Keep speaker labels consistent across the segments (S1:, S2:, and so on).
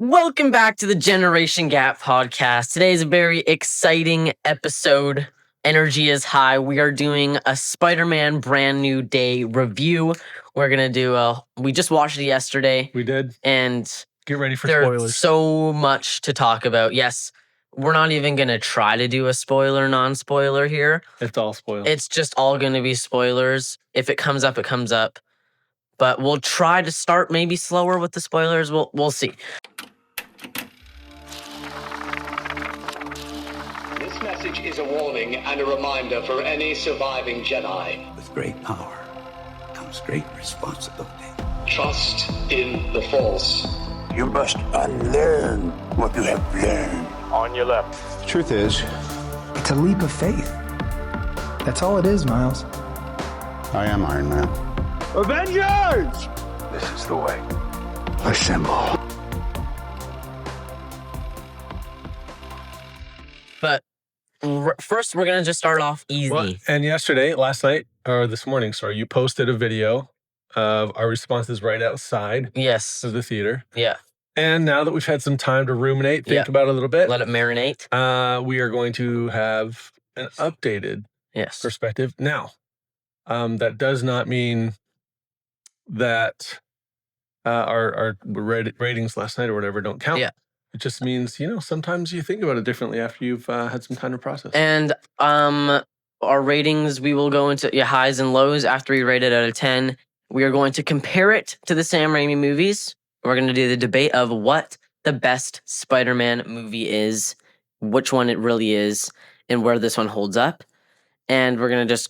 S1: Welcome back to the Generation Gap podcast. Today is a very exciting episode. Energy is high. We are doing a Spider-Man Brand New Day review. We're going to do we just watched it yesterday.
S2: We did.
S1: And
S2: get ready for
S1: there's
S2: spoilers.
S1: So much to talk about. Yes, we're not even going to try to do a spoiler, non-spoiler here.
S2: It's all spoilers.
S1: It's just all going to be spoilers. If it comes up, it comes up. But we'll try to start maybe slower with the spoilers. We'll see.
S3: This message is a warning and a reminder for any surviving Jedi.
S4: With great power comes great responsibility.
S3: Trust in the Force.
S4: You must unlearn what you have learned.
S5: On your left.
S6: The truth is, it's a leap of faith. That's all it is, Miles.
S4: I am Iron Man.
S5: Avengers!
S4: This is the way. Assemble.
S1: But first, we're going to just start off easy.
S2: Well, and last night, or this morning, sorry, you posted a video of our responses right outside
S1: Yes.
S2: of the theater.
S1: Yeah.
S2: And now that we've had some time to ruminate, think about it a little bit.
S1: Let it marinate.
S2: We are going to have an updated perspective. Now, that does not mean that our ratings last night or whatever don't count.
S1: Yeah.
S2: It just means, sometimes you think about it differently after you've had some time to process.
S1: And our ratings, we will go into highs and lows after we rate it out of 10. We are going to compare it to the Sam Raimi movies. We're going to do the debate of what the best Spider-Man movie is, which one it really is, and where this one holds up. And we're going to just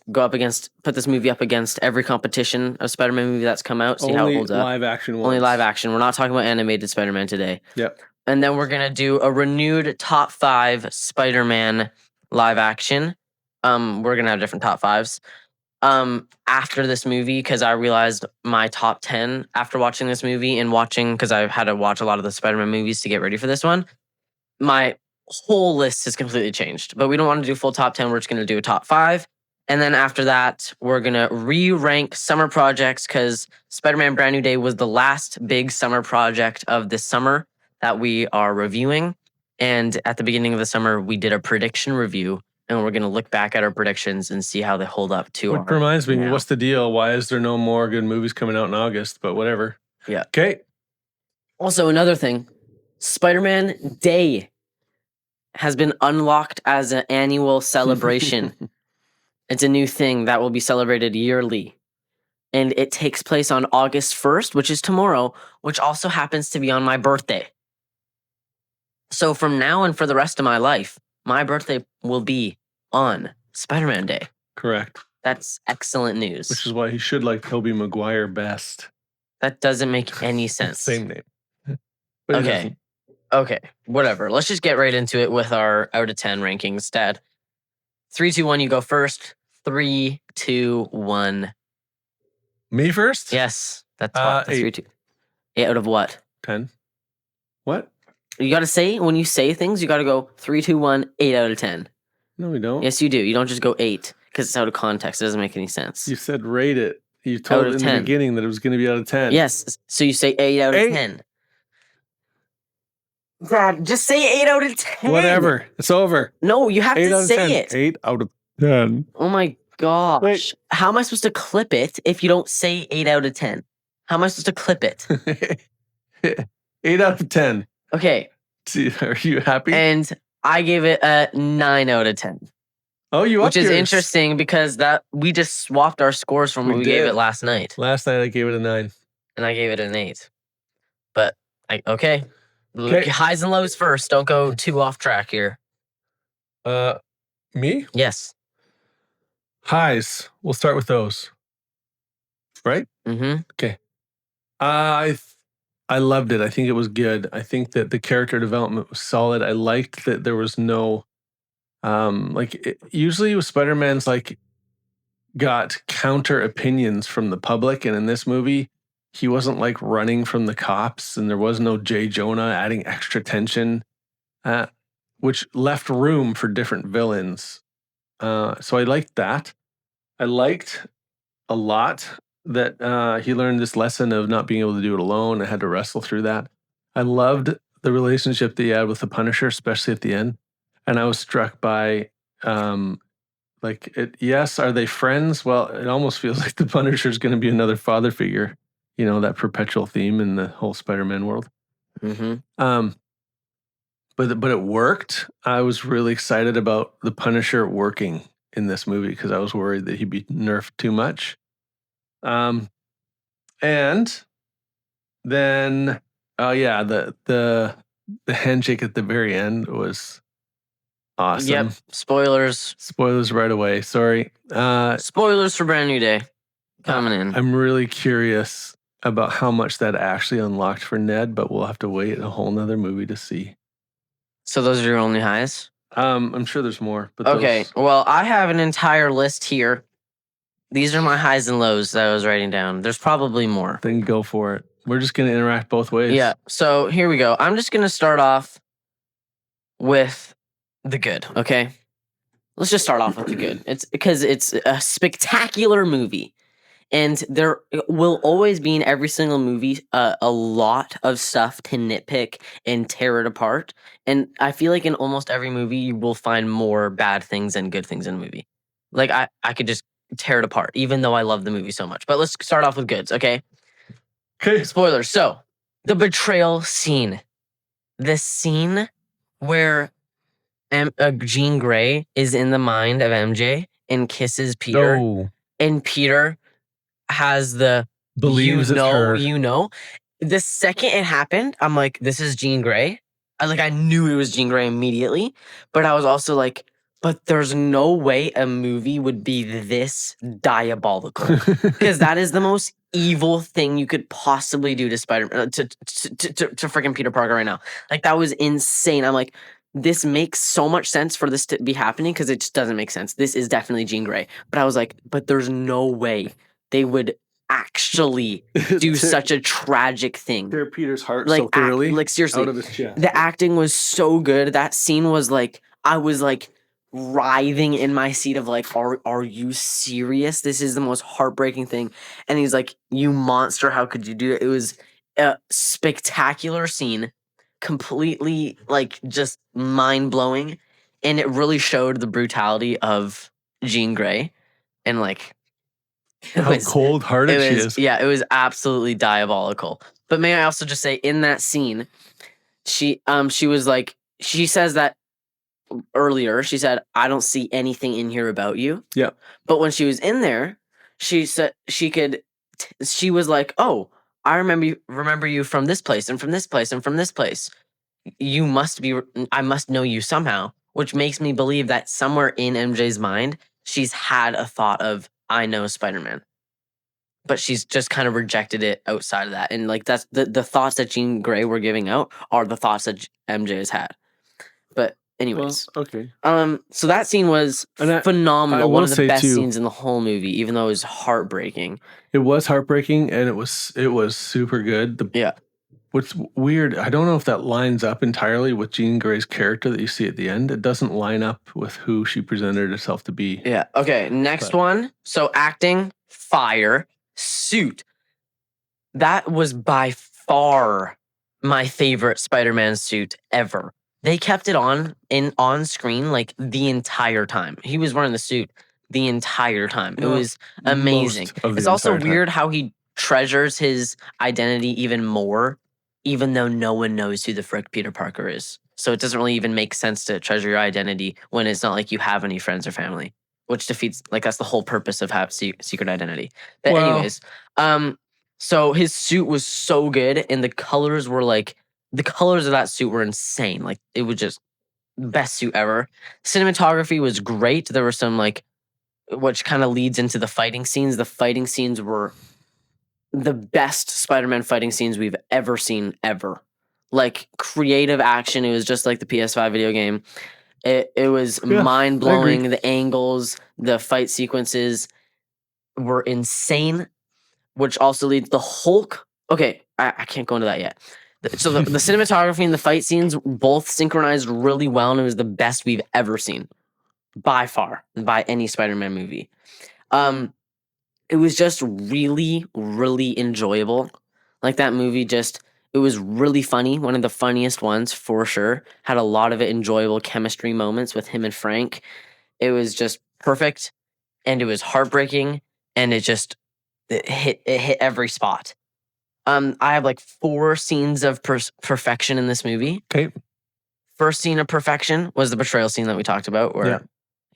S1: put this movie up against every competition of Spider-Man movie that's come out, see how it holds up.
S2: Live action ones.
S1: Only live action. We're not talking about animated Spider-Man today.
S2: Yep.
S1: And then we're going to do a renewed top 5 Spider-Man live action. We're going to have different top 5s. After this movie, because I realized my top 10 after watching this movie and because I've had to watch a lot of the Spider-Man movies to get ready for this one, my whole list has completely changed. But we don't want to do full top 10. We're just going to do a top 5. And then after that, we're going to re-rank summer projects because Spider-Man Brand New Day was the last big summer project of this summer that we are reviewing. And at the beginning of the summer, we did a prediction review. And we're going to look back at our predictions and see how they hold up to
S2: Which reminds me, what's the deal? Why is there no more good movies coming out in August? But whatever.
S1: Yeah.
S2: Okay.
S1: Also, another thing, Spider-Man Day has been unlocked as an annual celebration. It's a new thing that will be celebrated yearly. And it takes place on August 1st, which is tomorrow, which also happens to be on my birthday. So from now and for the rest of my life, my birthday will be on Spider-Man Day.
S2: Correct.
S1: That's excellent news.
S2: Which is why he should like Tobey Maguire best.
S1: That doesn't make any sense.
S2: Same name.
S1: Okay. Whatever. Let's just get right into it with our out of 10 rankings, Dad. 3, 2, 1, you go first. 3, 2, 1.
S2: Me first?
S1: Yes. That's what.
S2: 8.
S1: 3, 2. 8 out of what?
S2: 10. What?
S1: You got to say, when you say things, you got to go 3, 2, 1, 8 out of 10.
S2: No, we don't.
S1: Yes, you do. You don't just go 8 because it's out of context. It doesn't make any sense.
S2: You said rate it. You told in the beginning that it was going to be out of 10.
S1: Yes. So you say 8 out of 10. Dad, just say 8 out of 10.
S2: Whatever. It's over.
S1: No, you have to say it.
S2: 8 out of 10.
S1: Oh my gosh.
S2: Wait.
S1: How am I supposed to clip it if you don't say 8 out of 10? How am I supposed to clip it?
S2: 8 out of 10.
S1: Okay.
S2: Are you happy?
S1: And I gave it a 9 out of 10.
S2: Oh,
S1: which is interesting because we just swapped our scores from what we gave it last night.
S2: Last night I gave it a 9.
S1: And I gave it an 8. But, okay. Highs and lows first. Don't go too off track here.
S2: Me?
S1: Yes.
S2: Highs. We'll start with those. Right?
S1: Mm-hmm.
S2: Okay. I loved it. I think it was good. I think that the character development was solid. I liked that there was no, usually with Spider-Man's got counter opinions from the public. And in this movie, he wasn't running from the cops and there was no J. Jonah adding extra tension, which left room for different villains. So I liked that. I liked a lot that he learned this lesson of not being able to do it alone and had to wrestle through that. I loved the relationship that he had with the Punisher, especially at the end. And I was struck by, yes, are they friends? Well, it almost feels like the Punisher is going to be another father figure, that perpetual theme in the whole Spider-Man world.
S1: Mm-hmm.
S2: But it worked. I was really excited about the Punisher working in this movie because I was worried that he'd be nerfed too much. And then, the handshake at the very end was awesome.
S1: Yep. Spoilers
S2: right away. Sorry.
S1: Spoilers for Brand New Day coming in.
S2: I'm really curious about how much that actually unlocked for Ned, but we'll have to wait a whole nother movie to see.
S1: So those are your only highs?
S2: I'm sure there's more. But
S1: okay. Well, I have an entire list here. These are my highs and lows that I was writing down. There's probably more.
S2: Then go for it. We're just going to interact both ways.
S1: Yeah. So here we go. I'm just going to start off with the good. Okay. Let's just start off with the good. It's because it's a spectacular movie. And there will always be in every single movie a lot of stuff to nitpick and tear it apart. And I feel like in almost every movie, you will find more bad things than good things in a movie. Like, I could just tear it apart, even though I love the movie so much. But let's start off with goods, okay?
S2: Okay.
S1: Spoilers. So, the betrayal scene. The scene where Jean Grey is in the mind of MJ and kisses Peter.
S2: Oh.
S1: And Peter has the
S2: believes it's her.
S1: The second it happened, I'm like, this is Jean Grey. I knew it was Jean Grey immediately, but I was also like, but there's no way a movie would be this diabolical because that is the most evil thing you could possibly do to Spider-Man to freaking Peter Parker right now. Like, that was insane. I'm like, this makes so much sense for this to be happening because it just doesn't make sense. This is definitely Jean Grey, but I was like, but there's no way they would actually do such a tragic thing.
S2: Tear Peter's heart so thoroughly.
S1: Seriously,
S2: out of his chest.
S1: The acting was so good. That scene was like, I was like writhing in my seat of like, are you serious? This is the most heartbreaking thing. And he's like, you monster, how could you do it? It was a spectacular scene, completely like just mind-blowing. And it really showed the brutality of Jean Grey. And like,
S2: how cold-hearted she is.
S1: Yeah, it was absolutely diabolical. But may I also just say, in that scene, she was like, she says that earlier, she said, I don't see anything in here about you.
S2: Yeah.
S1: But when she was in there, she said she was like, oh, I remember you from this place and from this place and from this place. I must know you somehow, which makes me believe that somewhere in MJ's mind, she's had a thought of, I know Spider-Man. But she's just kind of rejected it outside of that. And like, that's the thoughts that Jean Grey were giving out are the thoughts that MJ has had. But anyways.
S2: Well, okay.
S1: So that scene was phenomenal. One of the best scenes in the whole movie, even though it was heartbreaking.
S2: It was heartbreaking and it was super good.
S1: Yeah.
S2: What's weird, I don't know if that lines up entirely with Jean Grey's character that you see at the end. It doesn't line up with who she presented herself to be.
S1: Yeah. Okay. Next one. So acting, fire, suit. That was by far my favorite Spider-Man suit ever. They kept it on screen like the entire time. He was wearing the suit the entire time. It was amazing. It's also weird how he treasures his identity even more, even though no one knows who the frick Peter Parker is. So it doesn't really even make sense to treasure your identity when it's not like you have any friends or family, which defeats, like, that's the whole purpose of have secret identity. But anyways, so his suit was so good, and the colors were like, the colors of that suit were insane. Like, it was just best suit ever. Cinematography was great. There were some like, which kind of leads into the fighting scenes. The fighting scenes were the best Spider-Man fighting scenes we've ever seen ever. Like, creative action. It was just like the PS5 video game. It was mind-blowing. The angles, the fight sequences were insane, which also leads the Hulk. Okay, I can't go into that yet. So the cinematography and the fight scenes both synchronized really well, and it was the best we've ever seen, by far, by any Spider-Man movie. It was just really, really enjoyable. Like, that movie just, It was really funny, one of the funniest ones for sure. Had a lot of enjoyable chemistry moments with him and Frank. It was just perfect, and it was heartbreaking, and it hit every spot. I have like 4 scenes of perfection in this movie.
S2: Okay.
S1: First scene of perfection was the betrayal scene that we talked about, where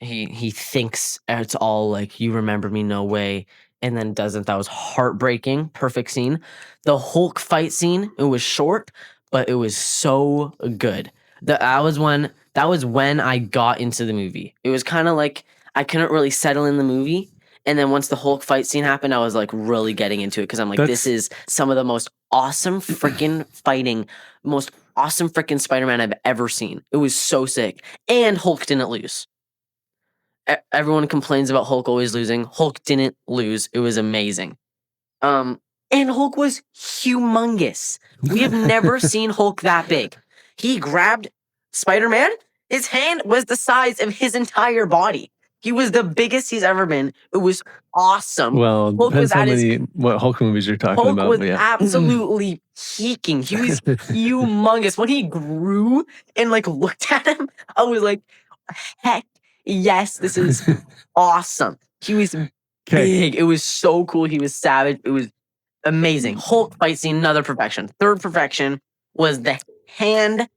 S2: Yeah.
S1: he thinks it's all like, you remember me, no way, and then doesn't. That was heartbreaking. Perfect scene. The Hulk fight scene, it was short, but it was so good. That was when I got into the movie. It was kind of like I couldn't really settle in the movie. And then once the Hulk fight scene happened, I was like really getting into it because I'm like, this is some of the most awesome freaking fighting, most awesome freaking Spider-Man I've ever seen. It was so sick. And Hulk didn't lose. Everyone complains about Hulk always losing. Hulk didn't lose. It was amazing. And Hulk was humongous. We have never seen Hulk that big. He grabbed Spider-Man. His hand was the size of his entire body. He was the biggest he's ever been. It was awesome.
S2: Well,
S1: Hulk
S2: depends
S1: was
S2: what Hulk movies you're talking
S1: Hulk
S2: about.
S1: was
S2: but yeah.
S1: absolutely peaking. He was humongous. When he grew and like looked at him, I was like, heck yes, this is awesome. He was big. It was so cool. He was savage. It was amazing. Hulk fight scene, another perfection. Third perfection was the hand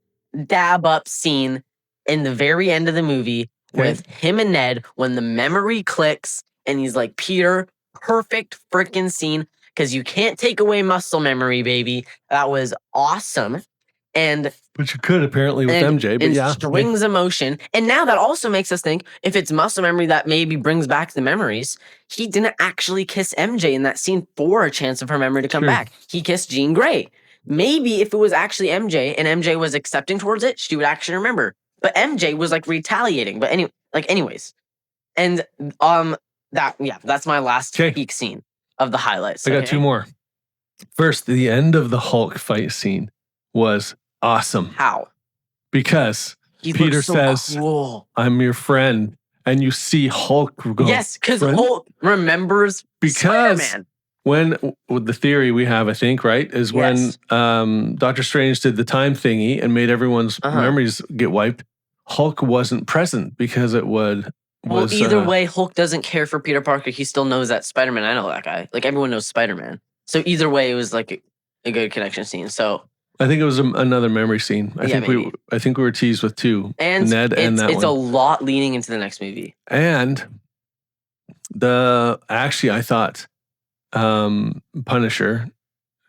S1: dab up scene in the very end of the movie with him and Ned when the memory clicks and he's like, Peter, perfect freaking scene because you can't take away muscle memory, baby. That was awesome.
S2: But you could apparently with MJ, but yeah.
S1: Strings of motion. And now that also makes us think if it's muscle memory that maybe brings back the memories, he didn't actually kiss MJ in that scene for a chance of her memory to come back. He kissed Jean Grey. Maybe if it was actually MJ and MJ was accepting towards it, she would actually remember. But MJ was like retaliating. But anyways. And that's my last peak scene of the highlights.
S2: I got 2 more. First, the end of the Hulk fight scene was awesome.
S1: How?
S2: Because Peter says, cool. I'm your friend. And you see Hulk go.
S1: Yes, because Hulk remembers Spider-Man.
S2: When the theory we have, I think, right, is when Doctor Strange did the time thingy and made everyone's memories get wiped, Hulk wasn't present because it was...
S1: Well, either way, Hulk doesn't care for Peter Parker. He still knows that Spider-Man. I know that guy. Like, everyone knows Spider-Man. So either way, it was like a good connection scene. So
S2: I think it was another memory scene. I think we were teased with 2.
S1: And
S2: Ned and that one.
S1: It's a lot leading into the next movie.
S2: And I thought Punisher,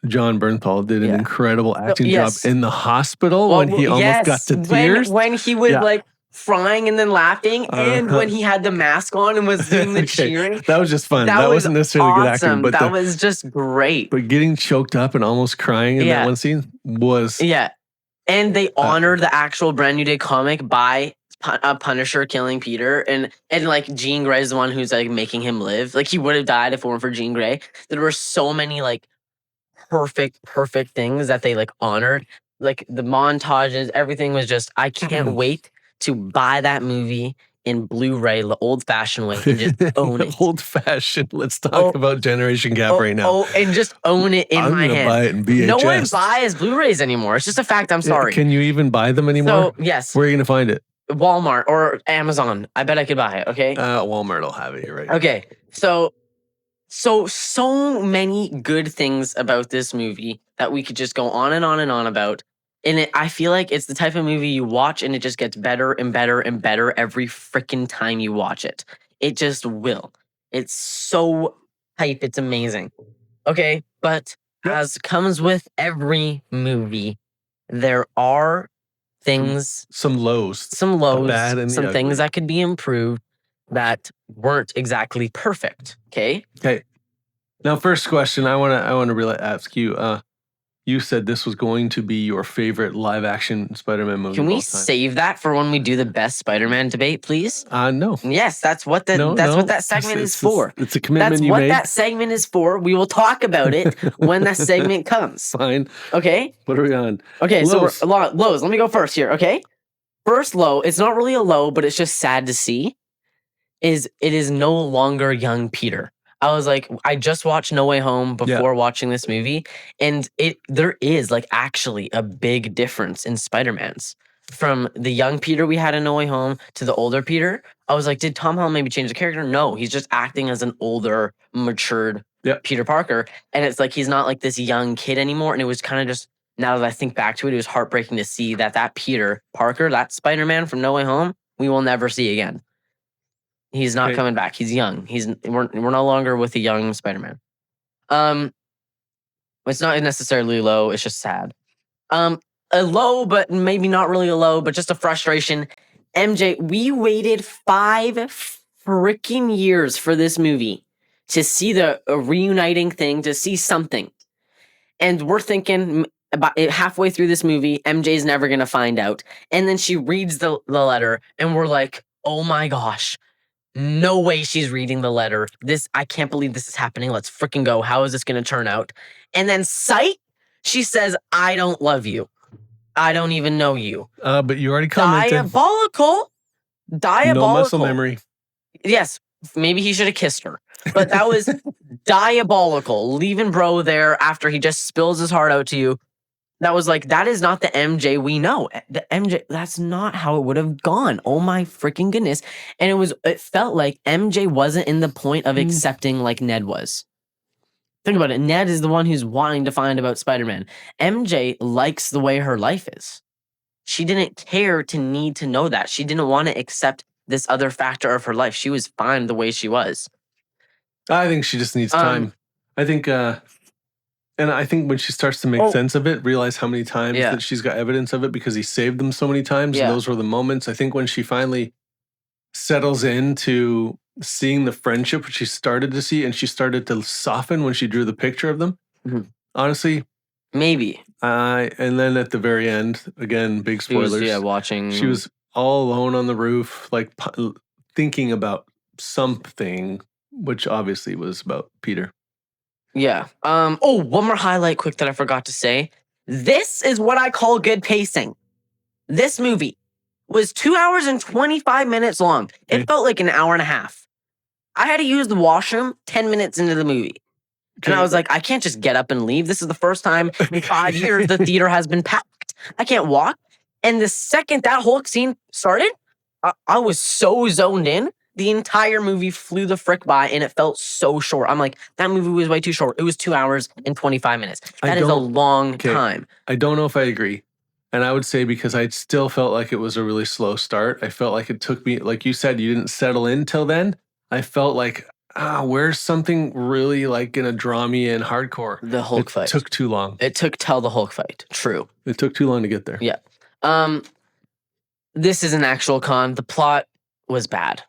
S2: John Bernthal, did an incredible acting job in the hospital when he almost got to tears.
S1: When he was like crying and then laughing, and when he had the mask on and was doing the cheering.
S2: That was just fun. That wasn't necessarily good acting, but
S1: that was just great.
S2: But getting choked up and almost crying in that one scene was...
S1: Yeah. And they honored the actual Brand New Day comic by Punisher killing Peter, and like Jean Grey is the one who's like making him live. Like he would have died if it weren't for Jean Grey. There were so many like perfect things that they like honored. Like the montages, everything was just, I can't wait to buy that movie in Blu-ray the old-fashioned way and just own it.
S2: Old-fashioned. Let's talk about generation gap right now.
S1: Oh, and just own it in my hand.
S2: I'm gonna buy it in VHS.
S1: No one buys Blu-rays anymore. It's just a fact. I'm sorry.
S2: Can you even buy them anymore?
S1: So, yes.
S2: Where are you gonna find it?
S1: Walmart or Amazon. I bet I could buy it. Okay.
S2: Walmart will have it. You're right.
S1: Okay. So many good things about this movie that we could just go on and on and on about. And I feel like it's the type of movie you watch and it just gets better and better and better every freaking time you watch it. It just will. It's so hype. It's amazing. Okay. But as comes with every movie, there are things.
S2: Some lows.
S1: Bad and some things that could be improved that weren't exactly perfect. Okay.
S2: Now, first question I want to really ask you. You said this was going to be your favorite live-action Spider-Man movie.
S1: Can we save that for when we do the best Spider-Man debate, please?
S2: No.
S1: Yes, that's what what that segment is for.
S2: It's a commitment you made.
S1: That's what that segment is for. We will talk about it when that segment comes.
S2: Fine.
S1: Okay.
S2: What are we on?
S1: Okay, lows. So we're lows. Let me go first here. Okay. First low. It's not really a low, but it's just sad to see. It is no longer young Peter. I was like, I just watched No Way Home before watching this movie, and there is like actually a big difference in Spider-Man's. From the young Peter we had in No Way Home to the older Peter. I was like, did Tom Holland maybe change the character? No, he's just acting as an older, matured Peter Parker. And it's like he's not like this young kid anymore. And it was kind of just, now that I think back to it, it was heartbreaking to see that Peter Parker, that Spider-Man from No Way Home, we will never see again. He's not coming back. He's young. We're no longer with a young Spider-Man. It's not necessarily low. It's just sad. A low, but maybe not really a low, but just a frustration. MJ, we waited 5 freaking years for this movie to see the reuniting thing, to see something. And we're thinking about halfway through this movie, MJ's never going to find out. And then she reads the letter, and we're like, oh my gosh, no way she's reading the letter. I can't believe this is happening. Let's freaking go. How is this going to turn out? And then sight, she says, I don't love you. I don't even know you.
S2: But you already commented.
S1: Diabolical.
S2: No muscle memory.
S1: Yes, maybe he should have kissed her. But that was diabolical. Leaving bro there after he just spills his heart out to you. That was like, that is not the MJ we know. The MJ, that's not how it would have gone. Oh my freaking goodness. And it felt like MJ wasn't in the point of accepting like Ned was. Think about it. Ned is the one who's wanting to find about Spider-Man. MJ likes the way her life is. She didn't care to need to know that. She didn't want to accept this other factor of her life. She was fine the way she was.
S2: I think she just needs time. I think, and I think when she starts to make sense of it, realize how many times that she's got evidence of it because he saved them so many times. And those were the moments. I think when she finally settles into seeing the friendship which she started to see, and she started to soften when she drew the picture of them. Honestly,
S1: maybe.
S2: And then at the very end, again, big spoilers.
S1: Watching.
S2: She was all alone on the roof, like thinking about something, which obviously was about Peter.
S1: Yeah. One more highlight quick that I forgot to say. This is what I call good pacing. This movie was 2 hours and 25 minutes long. It felt like an hour and a half. I had to use the washroom 10 minutes into the movie. And I was like, I can't just get up and leave. This is the first time in 5 years the theater has been packed. I can't walk. And the second that whole scene started, I was so zoned in. The entire movie flew the frick by, and it felt so short. I'm like, that movie was way too short. It was 2 hours and 25 minutes. That is a long time.
S2: I don't know if I agree. And I would say because I still felt like it was a really slow start. I felt like it took me, like you said, you didn't settle in till then. I felt like, where's something really like going to draw me in hardcore?
S1: The Hulk fight.
S2: It took too long.
S1: It took till the Hulk fight. True.
S2: It took too long to get there.
S1: Yeah. This is an actual con. The plot was bad.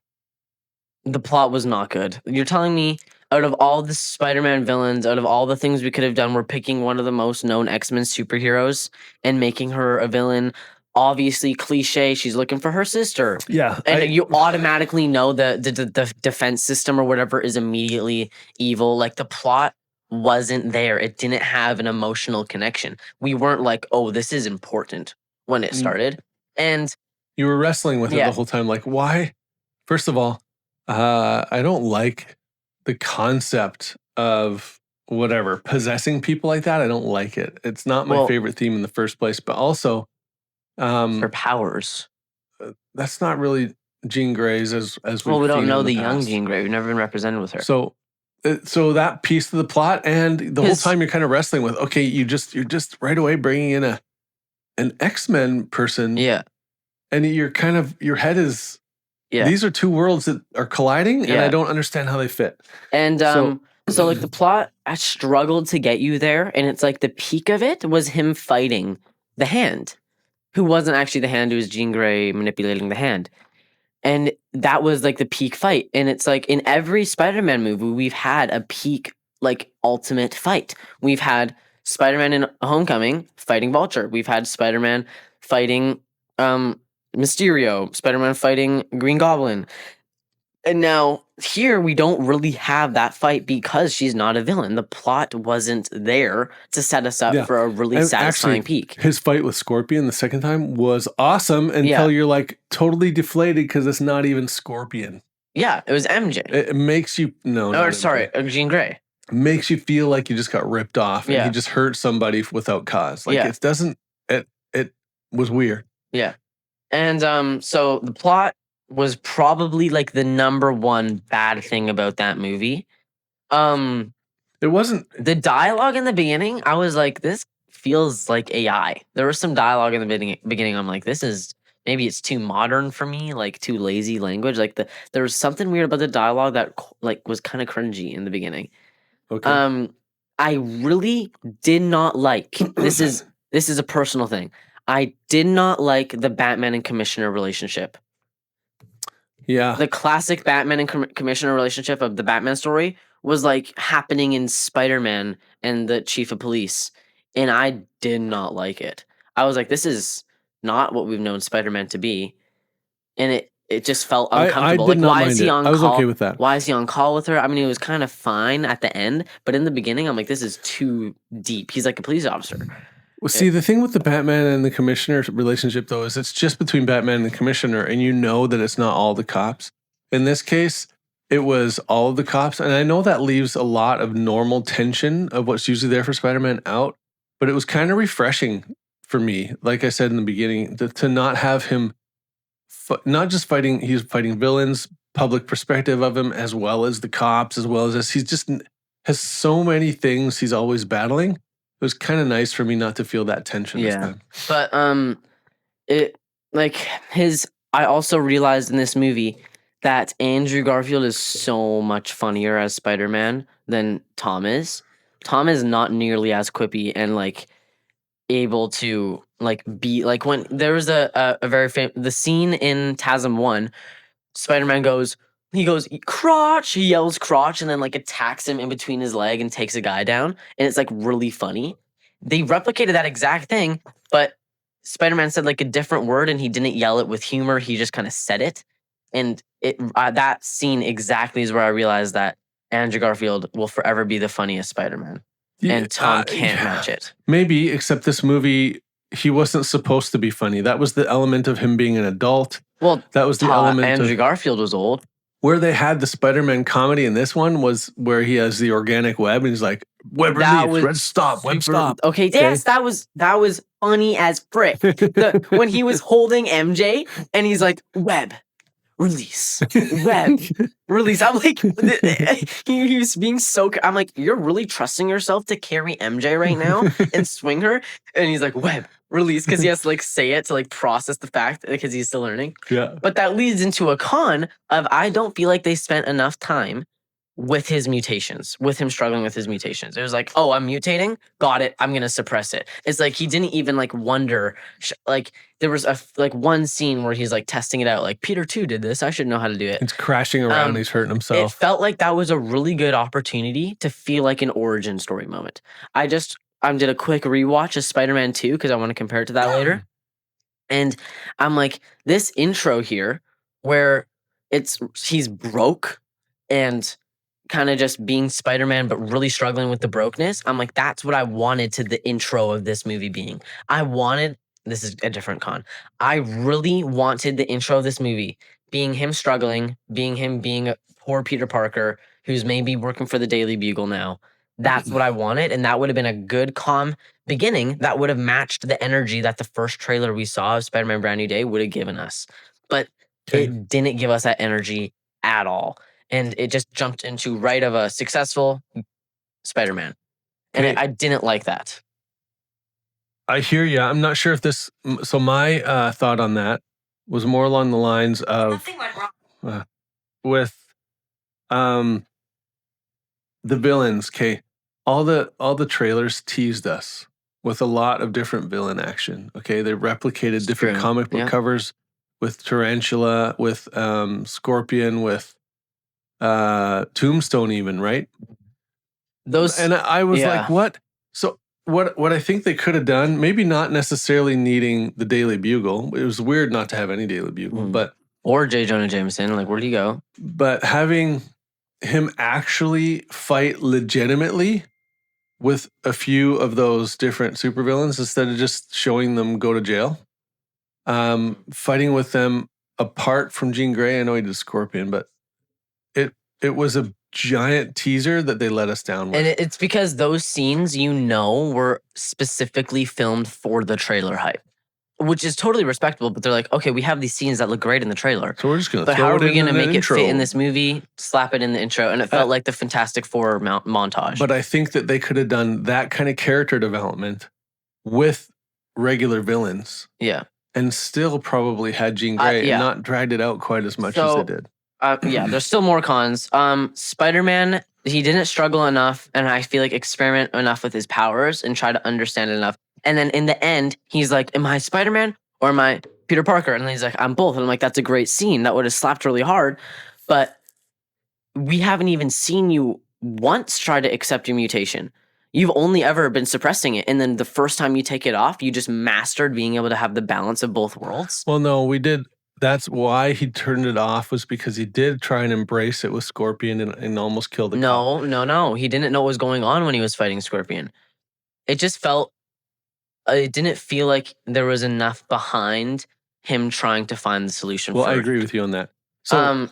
S1: The plot was not good. You're telling me out of all the Spider-Man villains, out of all the things we could have done, we're picking one of the most known X-Men superheroes and making her a villain. Obviously cliche. She's looking for her sister.
S2: Yeah.
S1: And you automatically know the defense system or whatever is immediately evil. Like the plot wasn't there. It didn't have an emotional connection. We weren't like, oh, this is important when it started. And
S2: you were wrestling with it the whole time. Like, why? First of all, I don't like the concept of whatever possessing people like that. I don't like it. It's not my favorite theme in the first place. But also,
S1: her powers.
S2: That's not really Jean Grey's as
S1: we don't know the young Jean Grey. We've never been represented with her.
S2: So that piece of the plot, and the whole time you're kind of wrestling with. Okay, you're just right away bringing in an X-Men person.
S1: Yeah,
S2: and you're kind of your head is. Yeah. These are two worlds that are colliding, and I don't understand how they fit.
S1: And so like the plot, I struggled to get you there, and it's like the peak of it was him fighting the Hand, who wasn't actually the Hand, it was Jean Grey manipulating the Hand. And that was like the peak fight. And it's like in every Spider-Man movie, we've had a peak, like ultimate fight. We've had Spider-Man in Homecoming fighting Vulture. We've had Spider-Man fighting Mysterio, Spider-Man fighting Green Goblin. And now here we don't really have that fight because she's not a villain. The plot wasn't there to set us up for a really satisfying peak.
S2: His fight with Scorpion the second time was awesome until you're like totally deflated because it's not even Scorpion.
S1: Yeah, it was MJ.
S2: It makes you
S1: Jean Grey.
S2: Makes you feel like you just got ripped off and
S1: Yeah.
S2: he just hurt somebody without cause. Like
S1: Yeah.
S2: it doesn't. It was weird.
S1: Yeah. And so the plot was probably like the number one bad thing about that movie.
S2: It wasn't.
S1: The dialogue in the beginning, I was like, this feels like AI. There was some dialogue in the beginning. I'm like, this is maybe it's too modern for me, like too lazy language. Like there was something weird about the dialogue that like was kind of cringy in the beginning.
S2: Okay.
S1: I really did not like this is a personal thing. I did not like the Batman and Commissioner relationship.
S2: Yeah.
S1: The classic Batman and Commissioner relationship of the Batman story was like happening in Spider-Man and the Chief of Police, and I did not like it. I was like, this is not what we've known Spider-Man to be, and it just felt uncomfortable.
S2: I did not
S1: why
S2: mind
S1: is he
S2: it.
S1: on
S2: I was
S1: call?
S2: okay with that.
S1: Why is he on call with her? I mean, it was kind of fine at the end, but in the beginning, I'm like, this is too deep. He's like a police officer.
S2: Well, see, the thing with the Batman and the Commissioner relationship, though, is it's just between Batman and the Commissioner, and you know that it's not all the cops. In this case, it was all of the cops, and I know that leaves a lot of normal tension of what's usually there for Spider-Man out, but it was kind of refreshing for me, like I said in the beginning, to not have him not just fighting, he's fighting villains, public perspective of him, as well as the cops, as well as this. He's just has so many things he's always battling. It was kind of nice for me not to feel that tension this time.
S1: But it like I also realized in this movie that Andrew Garfield is so much funnier as Spider-Man than Tom is. Tom is not nearly as quippy and like able to like be like when there was a very the scene in TASM 1, Spider-Man goes crotch, he yells crotch and then like attacks him in between his leg and takes a guy down, and it's like really funny. They replicated that exact thing, but Spider-Man said like a different word and he didn't yell it with humor, he just kind of said it. And it that scene exactly is where I realized that Andrew Garfield will forever be the funniest Spider-Man. And Tom can't match it.
S2: Maybe, except this movie, he wasn't supposed to be funny. That was the element of him being an adult.
S1: Well,
S2: that was the element
S1: Andrew Garfield was old.
S2: Where they had the Spider-Man comedy in this one was where he has the organic web and he's like, web release, red stop, web stop.
S1: Okay, yes, that was funny as frick. When he was holding MJ and he's like, web. Release. Web. Release. I'm like, he was being so, I'm like, you're really trusting yourself to carry MJ right now and swing her? And he's like, web. Release. Because he has to like say it to like process the fact because he's still learning.
S2: Yeah.
S1: But that leads into a con of I don't feel like they spent enough time with his mutations, with him struggling with his mutations. It was like, oh, I'm mutating? Got it. I'm going to suppress it. It's like he didn't even like wonder, like there was one scene where he's like testing it out. Like Peter 2 did this. I should know how to do it.
S2: It's crashing around. He's hurting himself.
S1: It felt like that was a really good opportunity to feel like an origin story moment. I did a quick rewatch of Spider-Man 2 because I want to compare it to that later. And I'm like, this intro here where he's broke and kind of just being Spider-Man, but really struggling with the brokenness. I'm like, that's what I wanted to the intro of this movie being. This is a different con. I really wanted the intro of this movie being him struggling, being him being a poor Peter Parker, who's maybe working for the Daily Bugle now. That's what I wanted. And that would have been a good, calm beginning that would have matched the energy that the first trailer we saw of Spider-Man Brand New Day would have given us. But it didn't give us that energy at all. And it just jumped into right of a successful Spider-Man. And I didn't like that.
S2: I hear you. I'm not sure if this... So my thought on that was more along the lines of...
S7: Nothing went wrong.
S2: With the villains, okay? All the trailers teased us with a lot of different villain action, okay? They replicated different comic book covers with Tarantula, with Scorpion, with... Tombstone even, right? And I was like, what? So what I think they could have done, maybe not necessarily needing the Daily Bugle. It was weird not to have any Daily Bugle, but
S1: or J. Jonah Jameson, like where'd he go?
S2: But having him actually fight legitimately with a few of those different supervillains instead of just showing them go to jail. Fighting with them apart from Jean Grey. I know he did Scorpion, but it was a giant teaser that they let us down with.
S1: And it's because those scenes, were specifically filmed for the trailer hype, which is totally respectable. But they're like, okay, we have these scenes that look great in the trailer.
S2: So we're just going to
S1: But how
S2: throw
S1: are
S2: it
S1: we
S2: in
S1: going to
S2: the
S1: make it
S2: intro.
S1: fit in this movie, slap it in the intro? And it felt like the Fantastic Four montage.
S2: But I think that they could have done that kind of character development with regular villains.
S1: Yeah.
S2: And still probably had Jean Grey and not dragged it out quite as much as they did.
S1: Yeah, there's still more cons. Spider-Man, he didn't struggle enough, and I feel like experiment enough with his powers and try to understand it enough. And then in the end, he's like, am I Spider-Man or am I Peter Parker? And then he's like, I'm both. And I'm like, that's a great scene. That would have slapped really hard. But we haven't even seen you once try to accept your mutation. You've only ever been suppressing it. And then the first time you take it off, you just mastered being able to have the balance of both worlds.
S2: Well, no, we did. That's why he turned it off, was because he did try and embrace it with Scorpion and almost killed the cop.
S1: No. He didn't know what was going on when he was fighting Scorpion. It just felt, it didn't feel like there was enough behind him trying to find the solution.
S2: Well, I agree with you on that. So,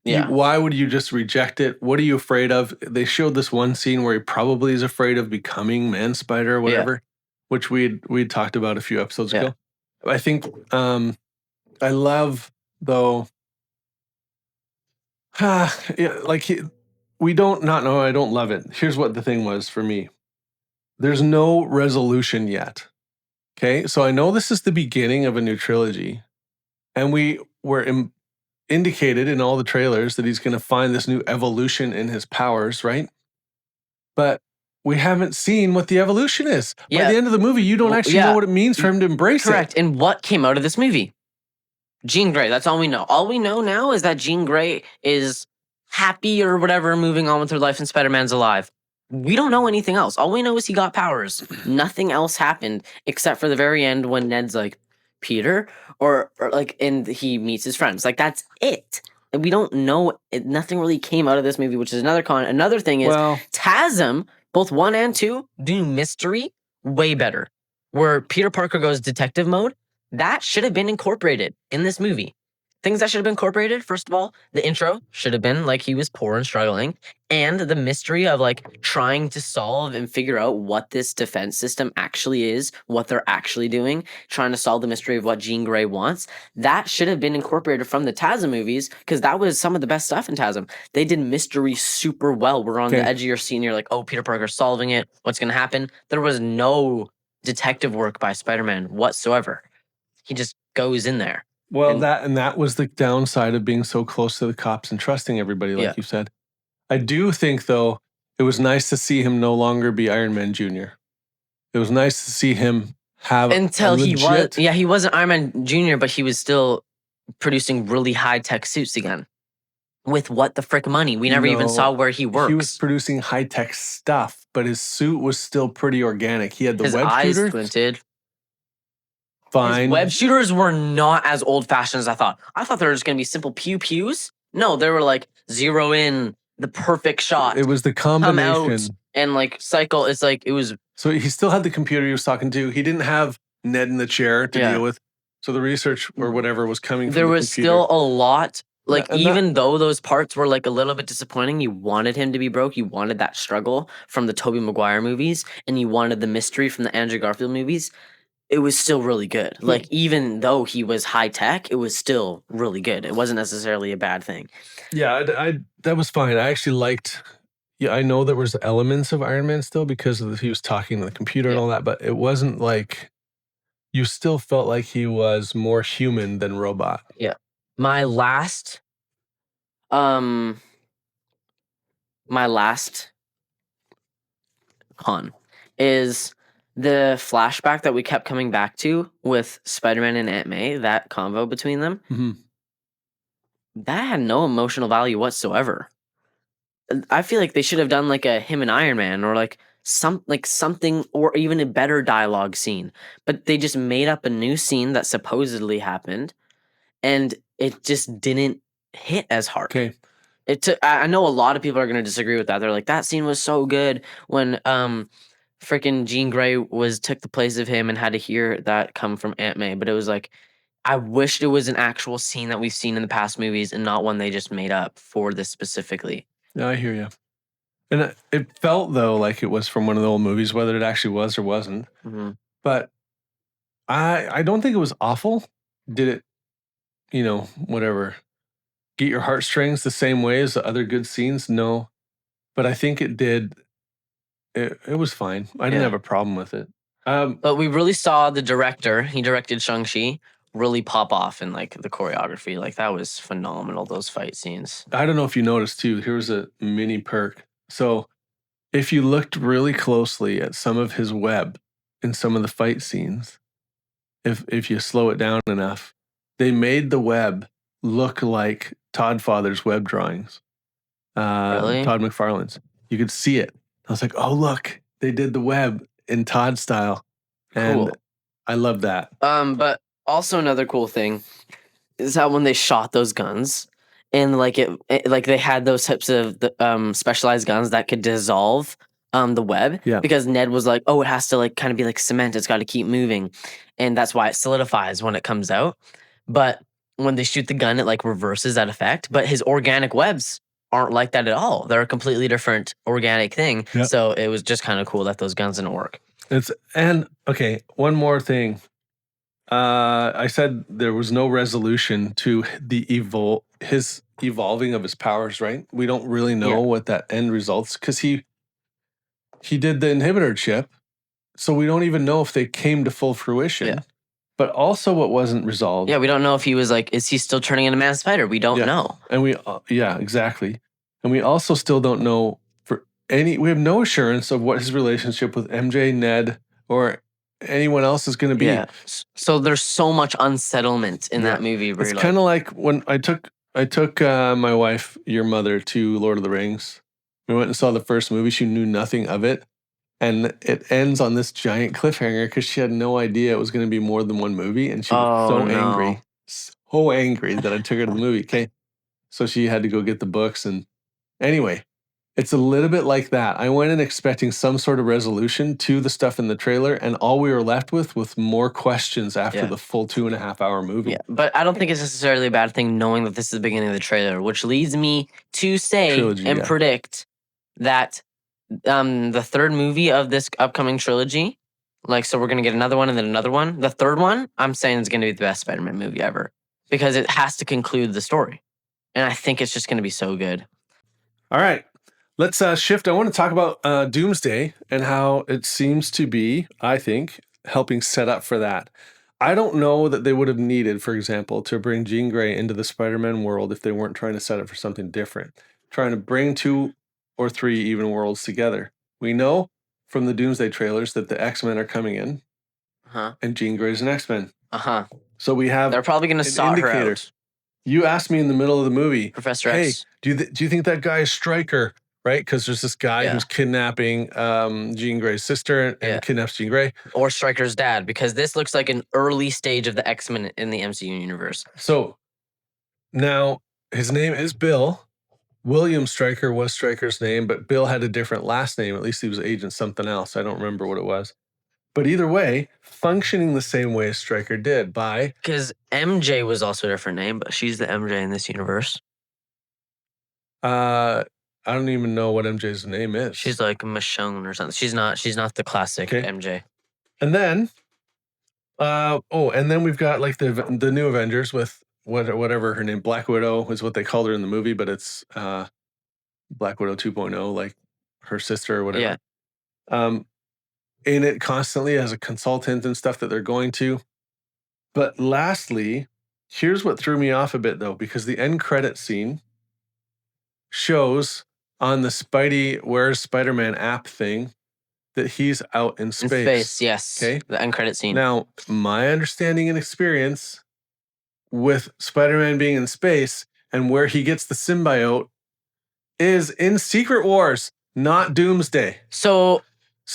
S2: why would you just reject it? What are you afraid of? They showed this one scene where he probably is afraid of becoming Man Spider or whatever, which we'd talked about a few episodes ago. I think I love, though, we don't not know. I don't love it. Here's what the thing was for me. There's no resolution yet. Okay, so I know this is the beginning of a new trilogy, and we were indicated in all the trailers that he's going to find this new evolution in his powers, right? But we haven't seen what the evolution is. By the end of the movie, you don't actually know what it means for him to embrace it.
S1: Correct. And what came out of this movie? Jean Grey. That's all we know. All we know now is that Jean Grey is happy or whatever, moving on with her life, and Spider-Man's alive. We don't know anything else. All we know is he got powers. Nothing else happened except for the very end when Ned's like, Peter? Or like, and he meets his friends. Like, that's it. And we don't know. Nothing really came out of this movie, which is another con. Another thing is, TASM, both 1 and 2, do mystery way better. Where Peter Parker goes detective mode, that should have been incorporated in this movie. Things that should have been incorporated, first of all, the intro should have been like he was poor and struggling, and the mystery of like trying to solve and figure out what this defense system actually is, what they're actually doing, trying to solve the mystery of what Jean Grey wants. That should have been incorporated from the TASM movies, because that was some of the best stuff in TASM. They did mystery super well. We're on the edge of your scene. You're like, oh, Peter Parker's solving it. What's going to happen? There was no detective work by Spider-Man whatsoever. He just goes in there.
S2: Well, that was the downside of being so close to the cops and trusting everybody, like you said. I do think, though, it was nice to see him no longer be Iron Man Jr. It was nice to see him have
S1: he wasn't Iron Man Jr., but he was still producing really high-tech suits again. With what the frick money? We never even saw where he works.
S2: He was producing high-tech stuff, but his suit was still pretty organic. He had the web
S1: eyes
S2: shooter.
S1: squinted.
S2: Fine.
S1: His web shooters were not as old-fashioned as I thought. I thought they were just going to be simple pew-pews. No, they were like zero in, the perfect shot.
S2: It was the combination.
S1: Come out and like cycle. It's like it was.
S2: So he still had the computer he was talking to. He didn't have Ned in the chair to deal with. So the research or whatever was coming from the computer.
S1: There was still a lot. Like, even though those parts were like a little bit disappointing, you wanted him to be broke. You wanted that struggle from the Tobey Maguire movies, and you wanted the mystery from the Andrew Garfield movies. It was still really good. Like, even though he was high tech, it was still really good. It wasn't necessarily a bad thing.
S2: Yeah, that was fine. I actually liked. Yeah, I know there was elements of Iron Man still because he was talking to the computer and all that, but it wasn't like, you still felt like he was more human than robot.
S1: Yeah. My last con is the flashback that we kept coming back to with Spider-Man and Aunt May, that convo between them.
S2: Mm-hmm.
S1: That had no emotional value whatsoever. I feel like they should have done like a him and Iron Man, or like something, or even a better dialogue scene. But they just made up a new scene that supposedly happened, and it just didn't hit as hard.
S2: Okay.
S1: I know a lot of people are going to disagree with that. They're like, that scene was so good when freaking Jean Grey took the place of him and had to hear that come from Aunt May. But it was like, I wished it was an actual scene that we've seen in the past movies and not one they just made up for this specifically.
S2: Yeah, I hear you. And it felt, though, like it was from one of the old movies, whether it actually was or wasn't.
S1: Mm-hmm.
S2: But I don't think it was awful. Did it, whatever, get your heartstrings the same way as the other good scenes? No. But I think it did. It was fine. I didn't have a problem with it.
S1: But we really saw the director, he directed Shang-Chi, really pop off in like the choreography. Like that was phenomenal, those fight scenes.
S2: I don't know if you noticed too, here's a mini perk. So if you looked really closely at some of his web in some of the fight scenes, if you slow it down enough, they made the web look like Todd Father's web drawings.
S1: Really?
S2: Todd McFarlane's. You could see it. I was like, oh, look, they did the web in Todd style. And
S1: Cool.
S2: I love that.
S1: But also another cool thing is how when they shot those guns and like like they had those types of specialized guns that could dissolve the web.
S2: Yeah.
S1: Because Ned was like, oh, it has to like kind of be like cement. It's got to keep moving. And that's why it solidifies when it comes out. But when they shoot the gun, it like reverses that effect. But his organic webs aren't like that at all. They're a completely different organic thing.
S2: Yep.
S1: So it was just kind of cool that those guns didn't work.
S2: Okay, one more thing. I said there was no resolution to his evolving of his powers, right? We don't really know what that end results, because he did the inhibitor chip, so we don't even know if they came to full fruition.
S1: Yeah.
S2: But also what wasn't resolved.
S1: Yeah, we don't know if he was like, is he still turning into Man Spider? We don't know.
S2: And exactly. And we also still don't know we have no assurance of what his relationship with MJ, Ned, or anyone else is going to be.
S1: Yeah. So there's so much unsettlement in that movie.
S2: It's kind of like when I took my wife, your mother, to Lord of the Rings. We went and saw the first movie. She knew nothing of it. And it ends on this giant cliffhanger because she had no idea it was going to be more than one movie. And she was so angry that I took her to the movie. Okay. So she had to go get the books. And anyway, it's a little bit like that. I went in expecting some sort of resolution to the stuff in the trailer, and all we were left with more questions after the full 2.5 hour movie.
S1: Yeah, but I don't think it's necessarily a bad thing knowing that this is the beginning of the trailer, which leads me to say predict that the third movie of this upcoming trilogy, so we're going to get another one and then another one. The third one, I'm saying, is going to be the best Spider-Man movie ever because it has to conclude the story. And I think it's just going to be so good.
S2: All right. Let's shift. I want to talk about Doomsday and how it seems to be, I think, helping set up for that. I don't know that they would have needed, for example, to bring Jean Grey into the Spider-Man world if they weren't trying to set up for something different, trying to bring 2 or 3 even worlds together. We know from the Doomsday trailers that the X-Men are coming in, and Jean Grey's an X-Men. So we have
S1: they're probably going to sort her out.
S2: You asked me in the middle of the movie,
S1: Professor
S2: X. Do you think that guy is Stryker? Right? Because there's this guy who's kidnapping Jean Grey's sister and kidnaps Jean Grey.
S1: Or Stryker's dad, because this looks like an early stage of the X-Men in the MCU universe.
S2: So now his name is Bill. William Stryker was Stryker's name, but Bill had a different last name. At least he was Agent something else. I don't remember what it was. But either way, functioning the same way as Stryker did
S1: because MJ was also a different name, but she's the MJ in this universe.
S2: I don't even know what MJ's name is.
S1: She's like Michonne or something. She's not the classic MJ.
S2: And then, and then we've got like the new Avengers with whatever her name, Black Widow is what they called her in the movie, but it's Black Widow 2.0, like her sister or whatever. Yeah. In it constantly as a consultant and stuff that they're going to. But lastly, here's what threw me off a bit though, because the end credit scene shows on the Spidey Where's Spider-Man app thing that he's out in space.
S1: In space, yes. Okay. The end credit scene.
S2: Now, my understanding and experience with Spider-Man being in space and where he gets the symbiote is in Secret Wars, not Doomsday. So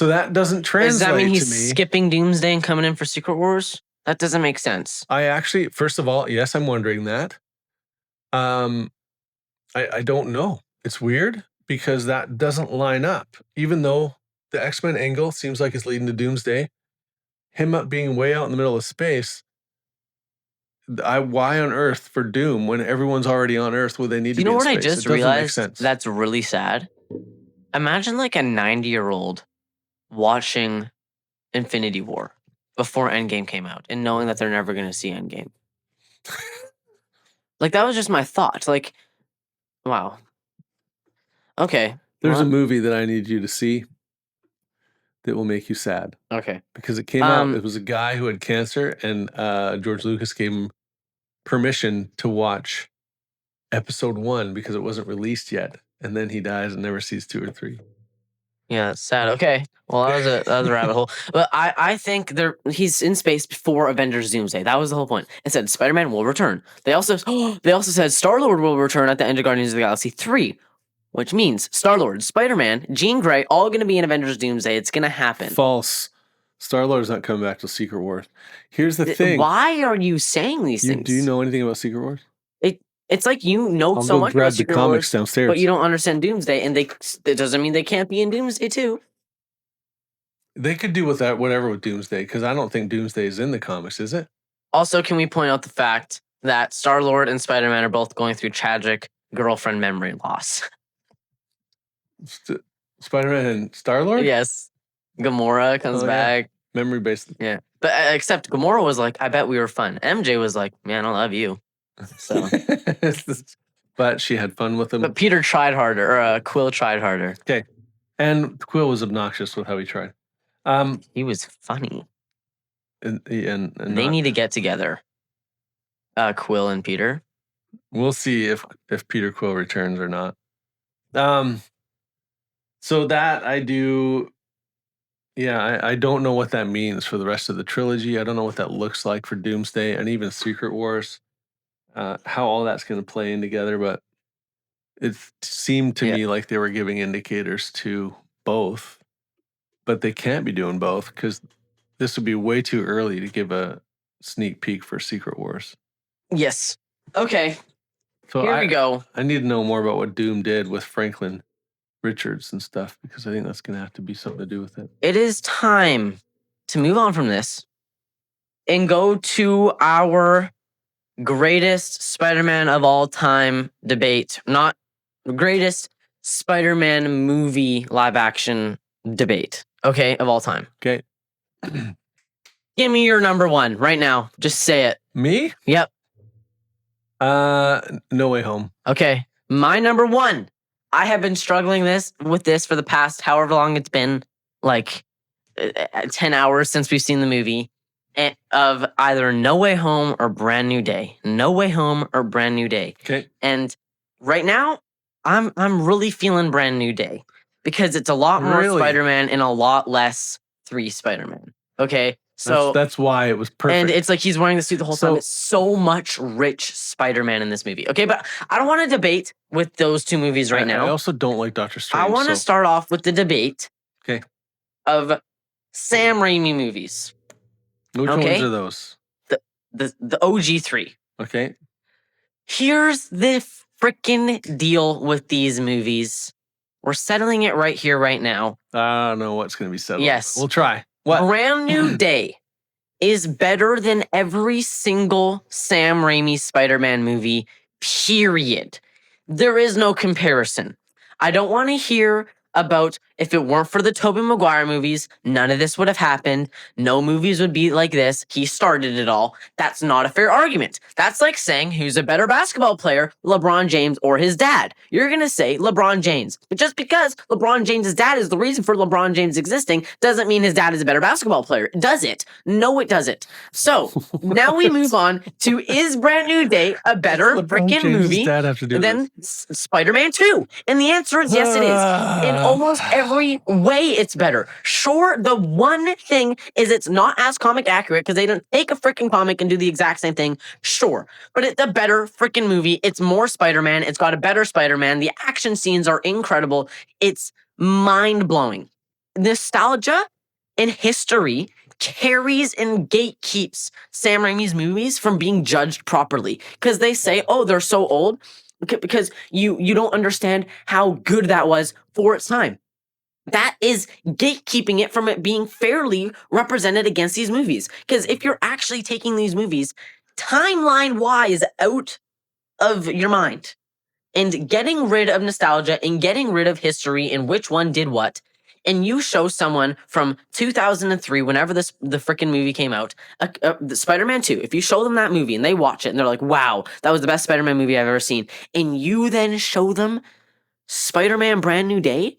S2: that doesn't translate to me.
S1: Does that mean he's skipping Doomsday and coming in for Secret Wars? That doesn't make sense.
S2: I actually, first of all, yes, I'm wondering that. I don't know. It's weird because that doesn't line up. Even though the X-Men angle seems like it's leading to Doomsday, him being way out in the middle of space, why on earth for Doom when everyone's already on Earth? Would they need to
S1: You
S2: be
S1: know
S2: in
S1: what I
S2: space?
S1: just
S2: It doesn't make
S1: realized?
S2: sense.
S1: That's really sad. Imagine like a 90-year-old watching Infinity War before Endgame came out and knowing that they're never going to see Endgame. Like, that was just my thought. Like, wow. Okay.
S2: There's a
S1: well,
S2: movie that I need you to see that will make you sad
S1: Okay.
S2: because it came out.
S1: Um,
S2: It was a guy who had cancer, and George Lucas gave him permission to watch episode 1 because it wasn't released yet, and then he dies and never sees 2 or 3.
S1: Yeah, it's sad. Okay. Well, that was a rabbit hole. But I think he's in space before Avengers Doomsday. That was the whole point. It said Spider-Man will return. They also said Star-Lord will return at the end of Guardians of the Galaxy 3, which means Star-Lord, Spider-Man, Jean Grey, all going to be in Avengers Doomsday. It's going to happen.
S2: False. Star-Lord's not coming back to Secret Wars. Here's the thing.
S1: Why are you saying these things?
S2: Do you know anything about Secret Wars?
S1: It's like you know
S2: I'll
S1: so
S2: go
S1: much
S2: grab
S1: about
S2: the
S1: Secret
S2: comics
S1: Wars,
S2: downstairs.
S1: but you don't understand Doomsday, and it doesn't mean they can't be in Doomsday too.
S2: They could do with that whatever with Doomsday, because I don't think Doomsday is in the comics, is it?
S1: Also, can we point out the fact that Star-Lord and Spider-Man are both going through tragic girlfriend memory loss?
S2: Spider-Man and Star-Lord?
S1: Yes. Gamora comes back.
S2: Memory based.
S1: Yeah. But except Gamora was like, I bet we were fun. MJ was like, man, I love you. So,
S2: But she had fun with him.
S1: but Peter tried harder, or Quill tried harder.
S2: Okay. And Quill was obnoxious with how he tried.
S1: He was funny.
S2: And
S1: They need to get together. Quill and Peter.
S2: We'll see if Peter Quill returns or not. So that I do. Yeah, I don't know what that means for the rest of the trilogy. I don't know what that looks like for Doomsday and even Secret Wars. How all that's going to play in together, but it seemed to me like they were giving indicators to both, but they can't be doing both because this would be way too early to give a sneak peek for Secret Wars.
S1: Yes. Okay.
S2: So
S1: Here we go.
S2: I need to know more about what Doom did with Franklin Richards and stuff because I think that's going to have to be something to do with it.
S1: It is time to move on from this and go to our greatest Spider-Man of all time debate. Not greatest Spider-Man movie live action debate. Okay, of all time.
S2: Okay.
S1: Give me your number one right now. Just say it.
S2: Me?
S1: Yep.
S2: No Way Home.
S1: Okay. My number one. I have been struggling with this for the past however long it's been, like 10 hours since we've seen the movie, of either No Way Home or Brand New Day. No Way Home or Brand New Day.
S2: Okay.
S1: And right now, I'm really feeling Brand New Day because it's a lot more Spider-Man and a lot less 3 Spider-Man. Okay. So
S2: that's why it was perfect.
S1: And it's like he's wearing the suit the whole time. It's so much rich Spider-Man in this movie. Okay, but I don't want to debate with those two movies right now.
S2: I also don't like Doctor Strange.
S1: I want to start off with the debate of Sam Raimi movies.
S2: Which ones are those?
S1: The OG 3.
S2: Okay.
S1: Here's the freaking deal with these movies. We're settling it right here, right now.
S2: I don't know what's going to be settled.
S1: Yes.
S2: We'll try. What?
S1: Brand New Day is better than every single Sam Raimi Spider-Man movie, period. There is no comparison. I don't want to hear about if it weren't for the Tobey Maguire movies, none of this would have happened. No movies would be like this. He started it all. That's not a fair argument. That's like saying who's a better basketball player, LeBron James or his dad. You're going to say LeBron James. But just because LeBron James' dad is the reason for LeBron James existing doesn't mean his dad is a better basketball player. Does it? No, it doesn't. So now we move on to is Brand New Day a better freaking movie than Spider-Man 2? And the answer is yes, it is. In almost every way, it's better. Sure, the one thing is it's not as comic accurate because they don't take a freaking comic and do the exact same thing. Sure, but it's a better freaking movie. It's more Spider-Man. It's got a better Spider-Man. The action scenes are incredible. It's mind-blowing. Nostalgia and history carries and gatekeeps Sam Raimi's movies from being judged properly because they say, oh, they're so old because you don't understand how good that was for its time. That is gatekeeping it from it being fairly represented against these movies. Because if you're actually taking these movies timeline-wise out of your mind. And getting rid of nostalgia and getting rid of history and which one did what, and you show someone from 2003, whenever the freaking movie came out, the Spider-Man 2, if you show them that movie and they watch it and they're like, wow, that was the best Spider-Man movie I've ever seen, and you then show them Spider-Man Brand New Day,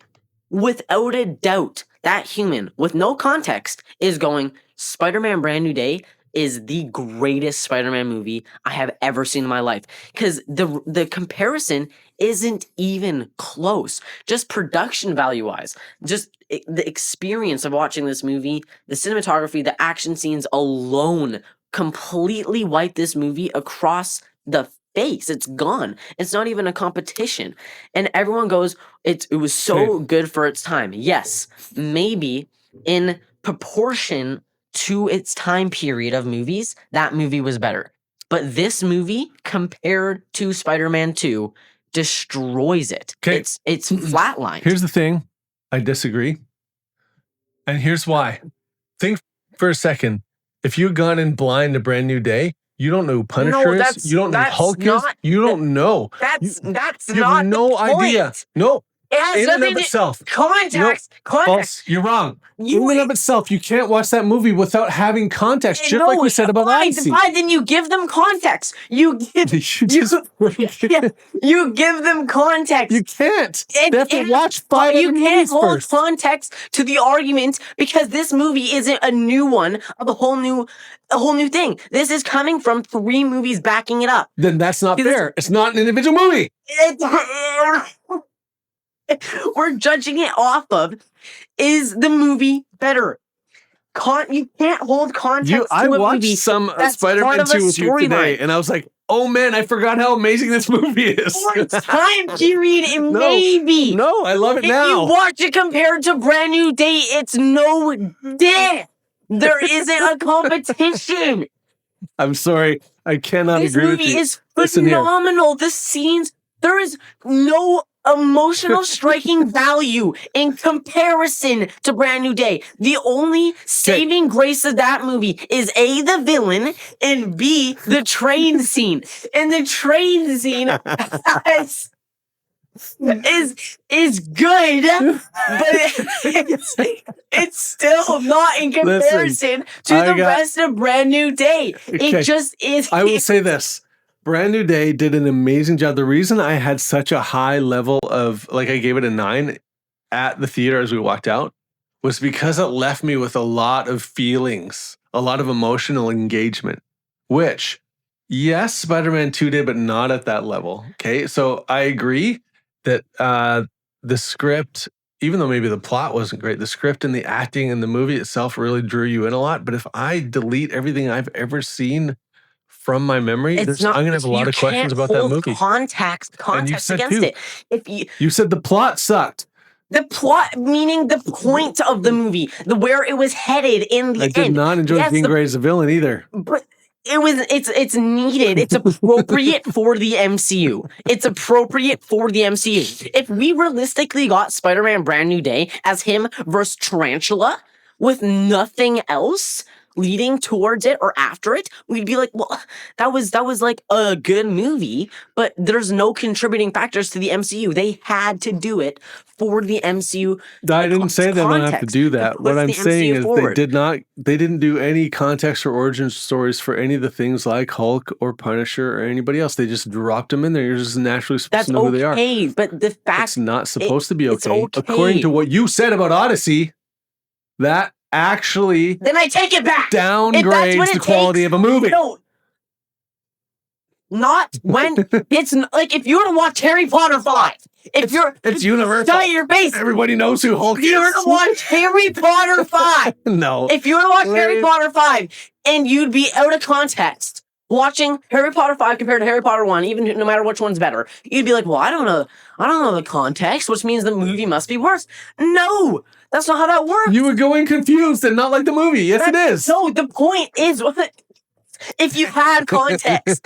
S1: without a doubt, that human with no context is going, Spider-Man Brand New Day is the greatest Spider-Man movie I have ever seen in my life. Because the comparison isn't even close. Just production value-wise. Just the experience of watching this movie, the cinematography, the action scenes alone completely wipe this movie across the face. It's gone. It's not even a competition. And everyone goes, it was so good for its time. Yes, maybe in proportion to its time period of movies, that movie was better. But this movie, compared to Spider-Man 2, destroys it. It's flatlined.
S2: Here's the thing. I disagree. And here's why. Think for a second. If you had gone in blind to Brand New Day, you don't know who Punisher is. You don't know who Hulk is. You don't know.
S1: That's
S2: you
S1: not
S2: have no
S1: the point.
S2: idea. No.
S1: It has
S2: In and
S1: nothing
S2: of
S1: to
S2: itself.
S1: context.
S2: False. You're wrong. In and of itself, you can't watch that movie without having context, just like we said about Odyssey.
S1: Fine, then you give them context. You give them context.
S2: You can't. They have to watch 5
S1: You can't
S2: movies
S1: hold
S2: first.
S1: context to the argument because this movie isn't a new one of a whole new thing. This is coming from 3 movies backing it up.
S2: Then that's not fair. It's not an individual movie.
S1: We're judging it off of, is the movie better? You can't hold context to
S2: I
S1: a
S2: watched
S1: movie
S2: some
S1: that's
S2: Spider-Man
S1: part of a
S2: 2 with you today,
S1: storyline.
S2: and I was like, oh man, I forgot how amazing this movie is.
S1: For its time period, it may be.
S2: No, I love it now.
S1: If you watch it compared to Brand New Day, it's no dick. There isn't a competition.
S2: I'm sorry. I cannot
S1: This
S2: agree with
S1: movie
S2: you.
S1: is
S2: Listen here.
S1: phenomenal. The scenes, there is no emotional striking value in comparison to Brand New Day. The only saving grace of that movie is A, the villain, and B, the train scene. And the train scene is good, but it's still not in comparison to the rest of Brand New Day. It just is.
S2: I will say this. Brand New Day did an amazing job. The reason I had such a high level of, I gave it a 9 at the theater as we walked out was because it left me with a lot of feelings, a lot of emotional engagement, which, yes, Spider-Man 2 did, but not at that level. Okay, so I agree that the script, even though maybe the plot wasn't great, the script and the acting and the movie itself really drew you in a lot. But if I delete everything I've ever seen from my memory, I'm going to have a lot of questions about that movie.
S1: Context against it.
S2: You said the plot sucked.
S1: The plot, meaning the point of the movie, where it was headed in the end.
S2: I did not enjoy Jean Grey as a villain either.
S1: But it's needed. It's appropriate for the MCU. It's appropriate for the MCU. If we realistically got Spider-Man Brand New Day as him versus Tarantula with nothing else leading towards it or after it, we'd be like, well, that was like a good movie, but there's no contributing factors to the MCU. They had to do it for the MCU.
S2: I didn't say they don't have to do that. What I'm saying is they didn't do any context or origin stories for any of the things like Hulk or Punisher or anybody else. They just dropped them in there. You're just naturally supposed to know who they are.
S1: Okay, but the fact
S2: it's not supposed to be okay.
S1: Okay.
S2: According to what you said about Odyssey, that actually
S1: then I take it back.
S2: Downgrades the quality of a movie.
S1: No. Not when it's like if you were to watch Harry Potter 5.
S2: It's universal.
S1: Shut your face.
S2: Everybody knows who Hulk is.
S1: If you were to watch Harry Potter 5.
S2: No.
S1: If you were to watch Harry Potter 5 and you'd be out of context watching Harry Potter 5 compared to Harry Potter 1, even no matter which one's better, you'd be like, well, I don't know the context, which means the movie must be worse. No, that's not how that works.
S2: You would go in confused and not like the movie. Yes, it is.
S1: No, the point is, if you had context,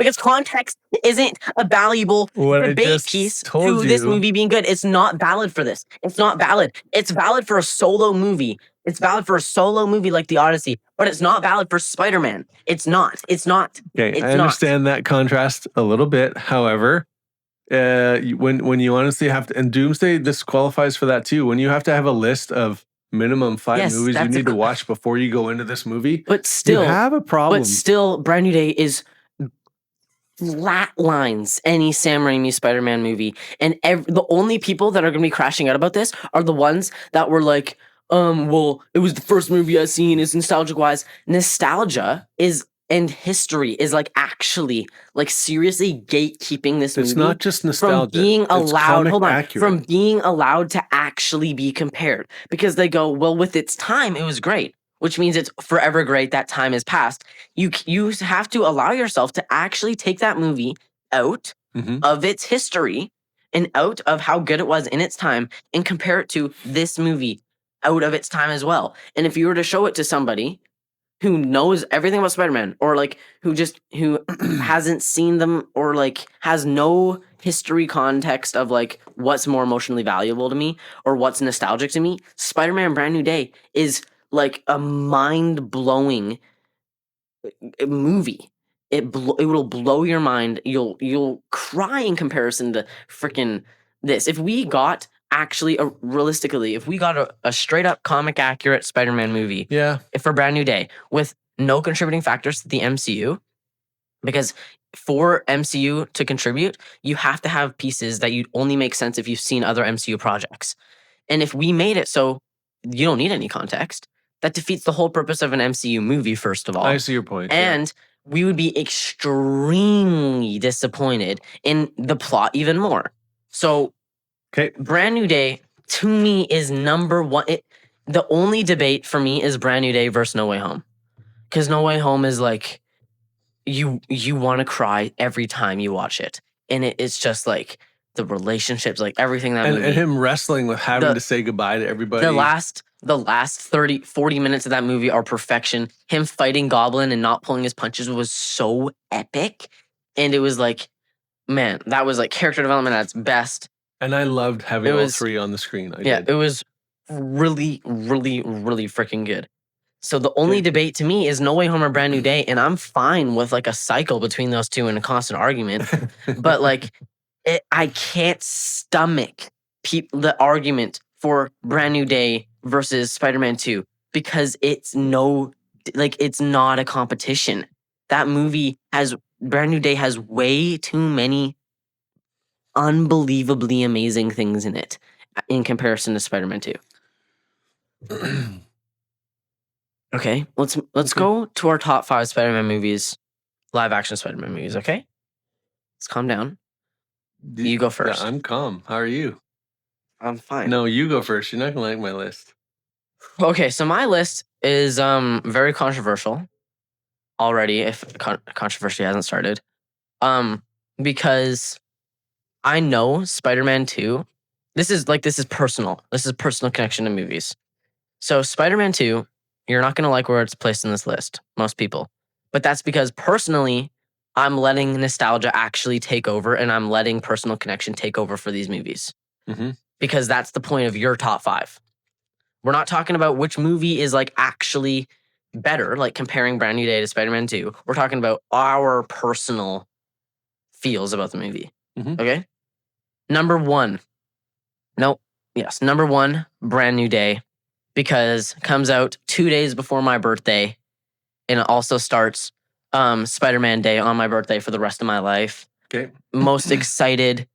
S1: because context isn't a valuable
S2: What I
S1: debate
S2: just
S1: piece
S2: told
S1: to this
S2: you-
S1: movie being good. It's not valid for this. It's not valid. It's valid for a solo movie. It's valid for a solo movie like The Odyssey, but it's not valid for Spider-Man. It's not. It's not.
S2: Okay,
S1: It's
S2: I understand that contrast a little bit. However, when you honestly have to, and Doomsday, this qualifies for that too. When you have to have a list of minimum 5
S1: Yes,
S2: movies you
S1: that's
S2: need to watch before you go into this movie,
S1: But still,
S2: you have a problem.
S1: But still, Brand New Day is flatlines any Sam Raimi Spider-Man movie, and the only people that are going to be crashing out about this are the ones that were like, well, it was the first movie I've seen. It's nostalgic wise. Nostalgia is and history is like actually like seriously gatekeeping this movie.
S2: It's not just nostalgia.
S1: From being
S2: It's
S1: allowed,
S2: comic
S1: hold on,
S2: accurate.
S1: from being allowed to actually be compared, because they go, well, with its time, it was great, which means it's forever great. That time has passed. You have to allow yourself to actually take that movie out
S2: Mhm.
S1: of its history and out of how good it was in its time and compare it to this movie out of its time as well. And if you were to show it to somebody who knows everything about Spider-Man, or like who hasn't seen them, or like has no history context of like what's more emotionally valuable to me or what's nostalgic to me, Spider-Man Brand New Day is like a mind-blowing movie. It will blow your mind. You'll cry in comparison to freaking this. If we got actually realistically, if we got a straight up comic accurate Spider-Man movie,
S2: Yeah.
S1: for Brand New Day with no contributing factors to the MCU, because for MCU to contribute, you have to have pieces that you only make sense if you've seen other MCU projects. And if we made it so you don't need any context, that defeats the whole purpose of an MCU movie, first of all.
S2: I see your point. yeah.
S1: And we would be extremely disappointed in the plot even more. So
S2: Okay.
S1: Brand New Day, to me, is number one. The only debate for me is Brand New Day versus No Way Home. Because No Way Home is like, you want to cry every time you watch it. And it's just like the relationships, like everything that movie.
S2: And him wrestling with having
S1: The-
S2: to say goodbye to everybody.
S1: The last 40 minutes of that movie are perfection. Him fighting Goblin and not pulling his punches was so epic. And it was like, man, that was like character development at its best.
S2: And I loved having
S1: It
S2: all
S1: was-
S2: 3 on the screen. I
S1: Yeah,
S2: did.
S1: it was really, really, really freaking good. So the only
S2: Okay.
S1: debate to me is No Way Home or Brand New Day, and I'm fine with like a cycle between those two and a constant argument. But like, I can't stomach the argument for Brand New Day versus Spider-Man 2 because it's not a competition. That movie Brand New Day has way too many unbelievably amazing things in it in comparison to Spider-Man 2. Okay, let's
S2: Okay.
S1: go to our top 5 Spider-Man movies, live action Spider-Man movies, okay? Let's calm down. You go first.
S2: Yeah, I'm calm. How are you?
S1: I'm fine.
S2: No, you go first. You're not gonna like my list.
S1: Okay, so my list is very controversial already, if controversy hasn't started. Because I know Spider-Man 2. This is personal. This is a personal connection to movies. So Spider-Man 2, you're not going to like where it's placed in this list, most people. But that's because personally, I'm letting nostalgia actually take over, and I'm letting personal connection take over for these movies.
S2: Mhm.
S1: Because that's the point of your top 5. We're not talking about which movie is like actually better, like comparing Brand New Day to Spider-Man 2. We're talking about our personal feels about the movie.
S2: Mhm.
S1: Okay? Number 1. Number 1, Brand New Day, because it comes out 2 days before my birthday, and it also starts Spider-Man Day on my birthday for the rest of my life.
S2: Okay.
S1: Most excited.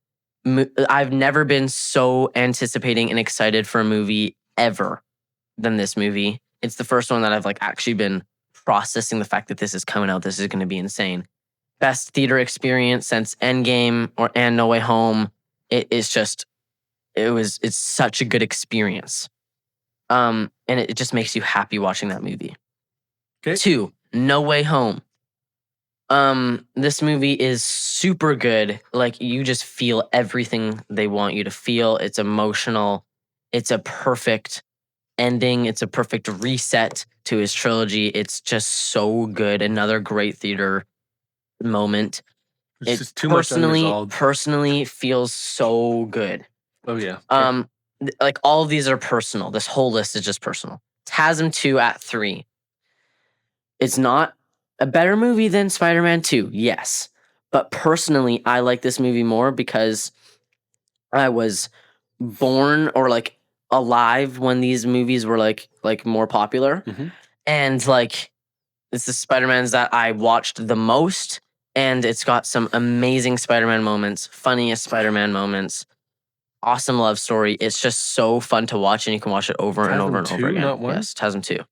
S1: I've never been so anticipating and excited for a movie ever than this movie. It's the first one that I've like actually been processing the fact that this is coming out. This is going to be insane. Best theater experience since Endgame and No Way Home. It's such a good experience. And it just makes you happy watching that movie.
S2: Okay.
S1: 2, No Way Home. This movie is super good. Like, you just feel everything they want you to feel. It's emotional. It's a perfect ending. It's a perfect reset to his trilogy. It's just so good. Another great theater moment.
S2: It's
S1: It
S2: just too much unresolved.
S1: personally feels so good.
S2: Oh yeah.
S1: Like all of these are personal. This whole list is just personal. TASM 2 at 3. It's not a better movie than Spider-Man 2, yes. But personally, I like this movie more because I was born or like alive when these movies were like more popular.
S2: Mhm.
S1: And like it's the Spider-Mans that I watched the most. And it's got some amazing Spider-Man moments, funniest Spider-Man moments, awesome love story. It's just so fun to watch, and you can watch it over and
S2: TASM
S1: over and over
S2: 2,
S1: again.
S2: not 1?
S1: Yes, TASM 2.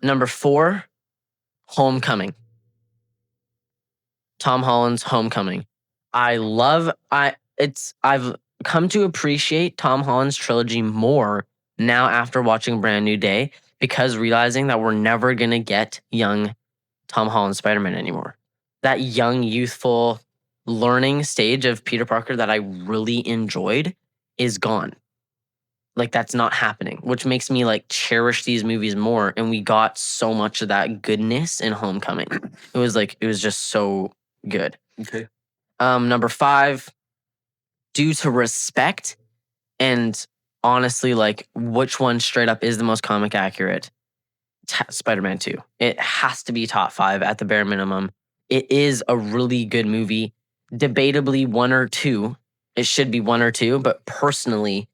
S1: Number 4, Homecoming. Tom Holland's Homecoming. I've come to appreciate Tom Holland's trilogy more now after watching Brand New Day, because realizing that we're never gonna get young Tom Holland Spider-Man anymore. That young, youthful learning stage of Peter Parker that I really enjoyed is gone. Like that's not happening, which makes me like cherish these movies more. And we got so much of that goodness in Homecoming. It was just so good.
S2: Okay.
S1: Number 5, due to respect and honestly, like which one straight up is the most comic accurate? Spider-Man 2. It has to be top 5 at the bare minimum. It is a really good movie. Debatably 1 or 2. It should be 1 or 2, but personally,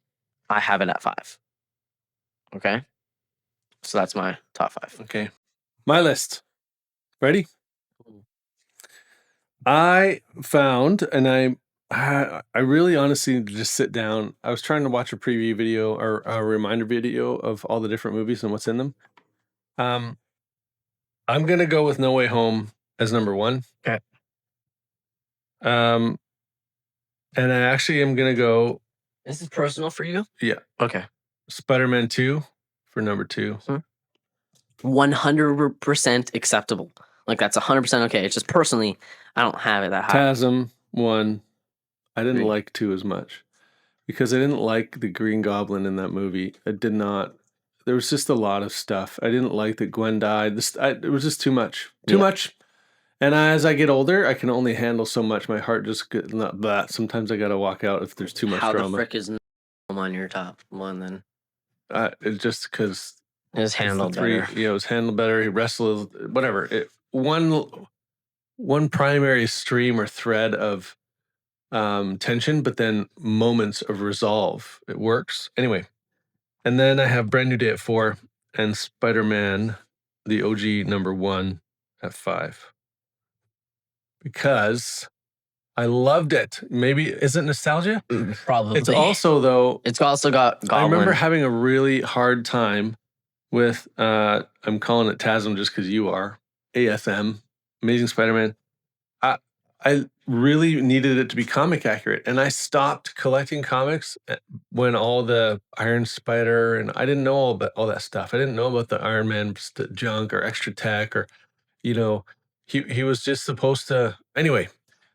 S1: I have it at 5. Okay? So that's my top 5.
S2: Okay. My list. Ready? I found, and I really honestly need to just sit down. I was trying to watch a preview video or a reminder video of all the different movies and what's in them. I'm gonna go with No Way Home as number 1.
S1: Okay.
S2: And I actually am gonna go
S1: This is personal for you?
S2: Yeah.
S1: Okay.
S2: Spider-Man 2 for number 2.
S1: 100% acceptable. Like that's 100% okay. It's just personally, I don't have it that high.
S2: TASM 1. I didn't
S1: 3.
S2: like 2 as much because I didn't like the Green Goblin in that movie. I did not. There was just a lot of stuff. I didn't like that Gwen died. It was just too much. Too much. And as I get older, I can only handle so much. My heart just gets not that. Sometimes I got to walk out if there's too much
S1: How
S2: drama.
S1: the frick is No Way Home on your top 1 then?
S2: It's just because
S1: It was handled better.
S2: it was handled better. He wrestled, whatever. One primary stream or thread of tension, but then moments of resolve. It works. Anyway, and then I have Brand New Day at 4 and Spider-Man, the OG number 1 at 5. Because I loved it. Maybe, is it nostalgia?
S1: Probably.
S2: It's also, though,
S1: It's also got Goblin.
S2: I remember having a really hard time with, I'm calling it TASM just because you are, ASM, Amazing Spider-Man. I really needed it to be comic accurate, and I stopped collecting comics when all the Iron Spider, and I didn't know all that stuff. I didn't know about the Iron Man junk or extra tech, or he was just supposed to. Anyway,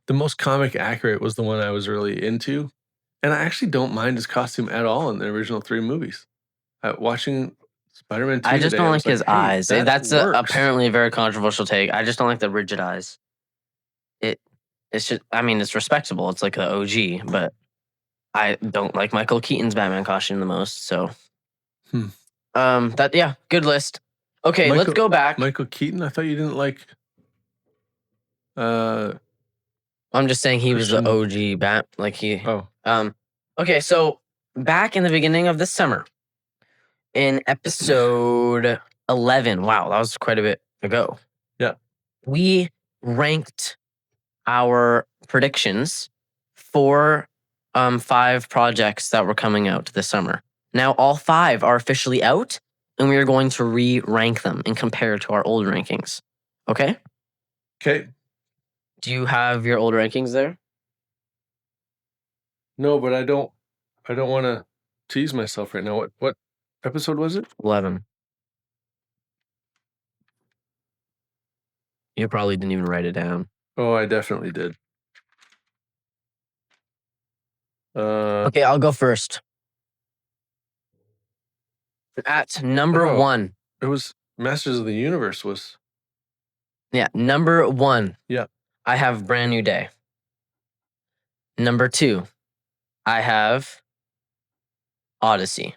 S2: the most comic accurate was the one I was really into, and I actually don't mind his costume at all in the original 3 movies. Watching Spider-Man 2
S1: I just
S2: today,
S1: don't
S2: I
S1: like
S2: was
S1: his
S2: hey,
S1: eyes.
S2: that
S1: That's
S2: works.
S1: apparently a very controversial take. I just don't like the rigid eyes. It's just, I mean, it's respectable. It's like the OG, but I don't like Michael Keaton's Batman costume the most. So, good list. Okay, let's go back.
S2: Michael Keaton. I thought you didn't like.
S1: I'm just saying he was the OG Bat. Like he.
S2: Oh.
S1: Okay, so back in the beginning of the summer, in episode 11. Wow, that was quite a bit ago.
S2: Yeah.
S1: We ranked our predictions for 5 projects that were coming out this summer. Now all 5 are officially out, and we are going to re-rank them and compare to our old rankings. Okay?
S2: Okay.
S1: Do you have your old rankings there?
S2: No, but I don't want to tease myself right now. What episode was it?
S1: 11. You probably didn't even write it down.
S2: Oh, I definitely did.
S1: Okay, I'll go first. At number 1.
S2: It was Masters of the Universe was.
S1: Yeah, number 1.
S2: Yeah.
S1: I have Brand New Day. Number 2, I have Odyssey.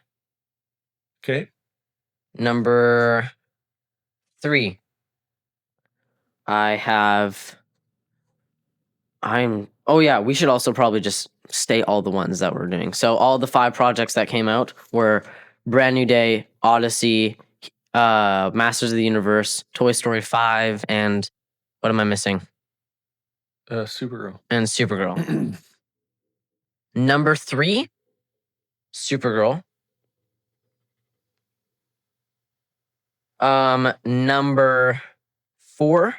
S2: Okay.
S1: Number 3, I have. Oh yeah, we should also probably just state all the ones that we're doing. So all the 5 projects that came out were Brand New Day, Odyssey, Masters of the Universe, Toy Story 5, and what am I missing?
S2: Supergirl.
S1: And Supergirl. Number 3, Supergirl. Number 4,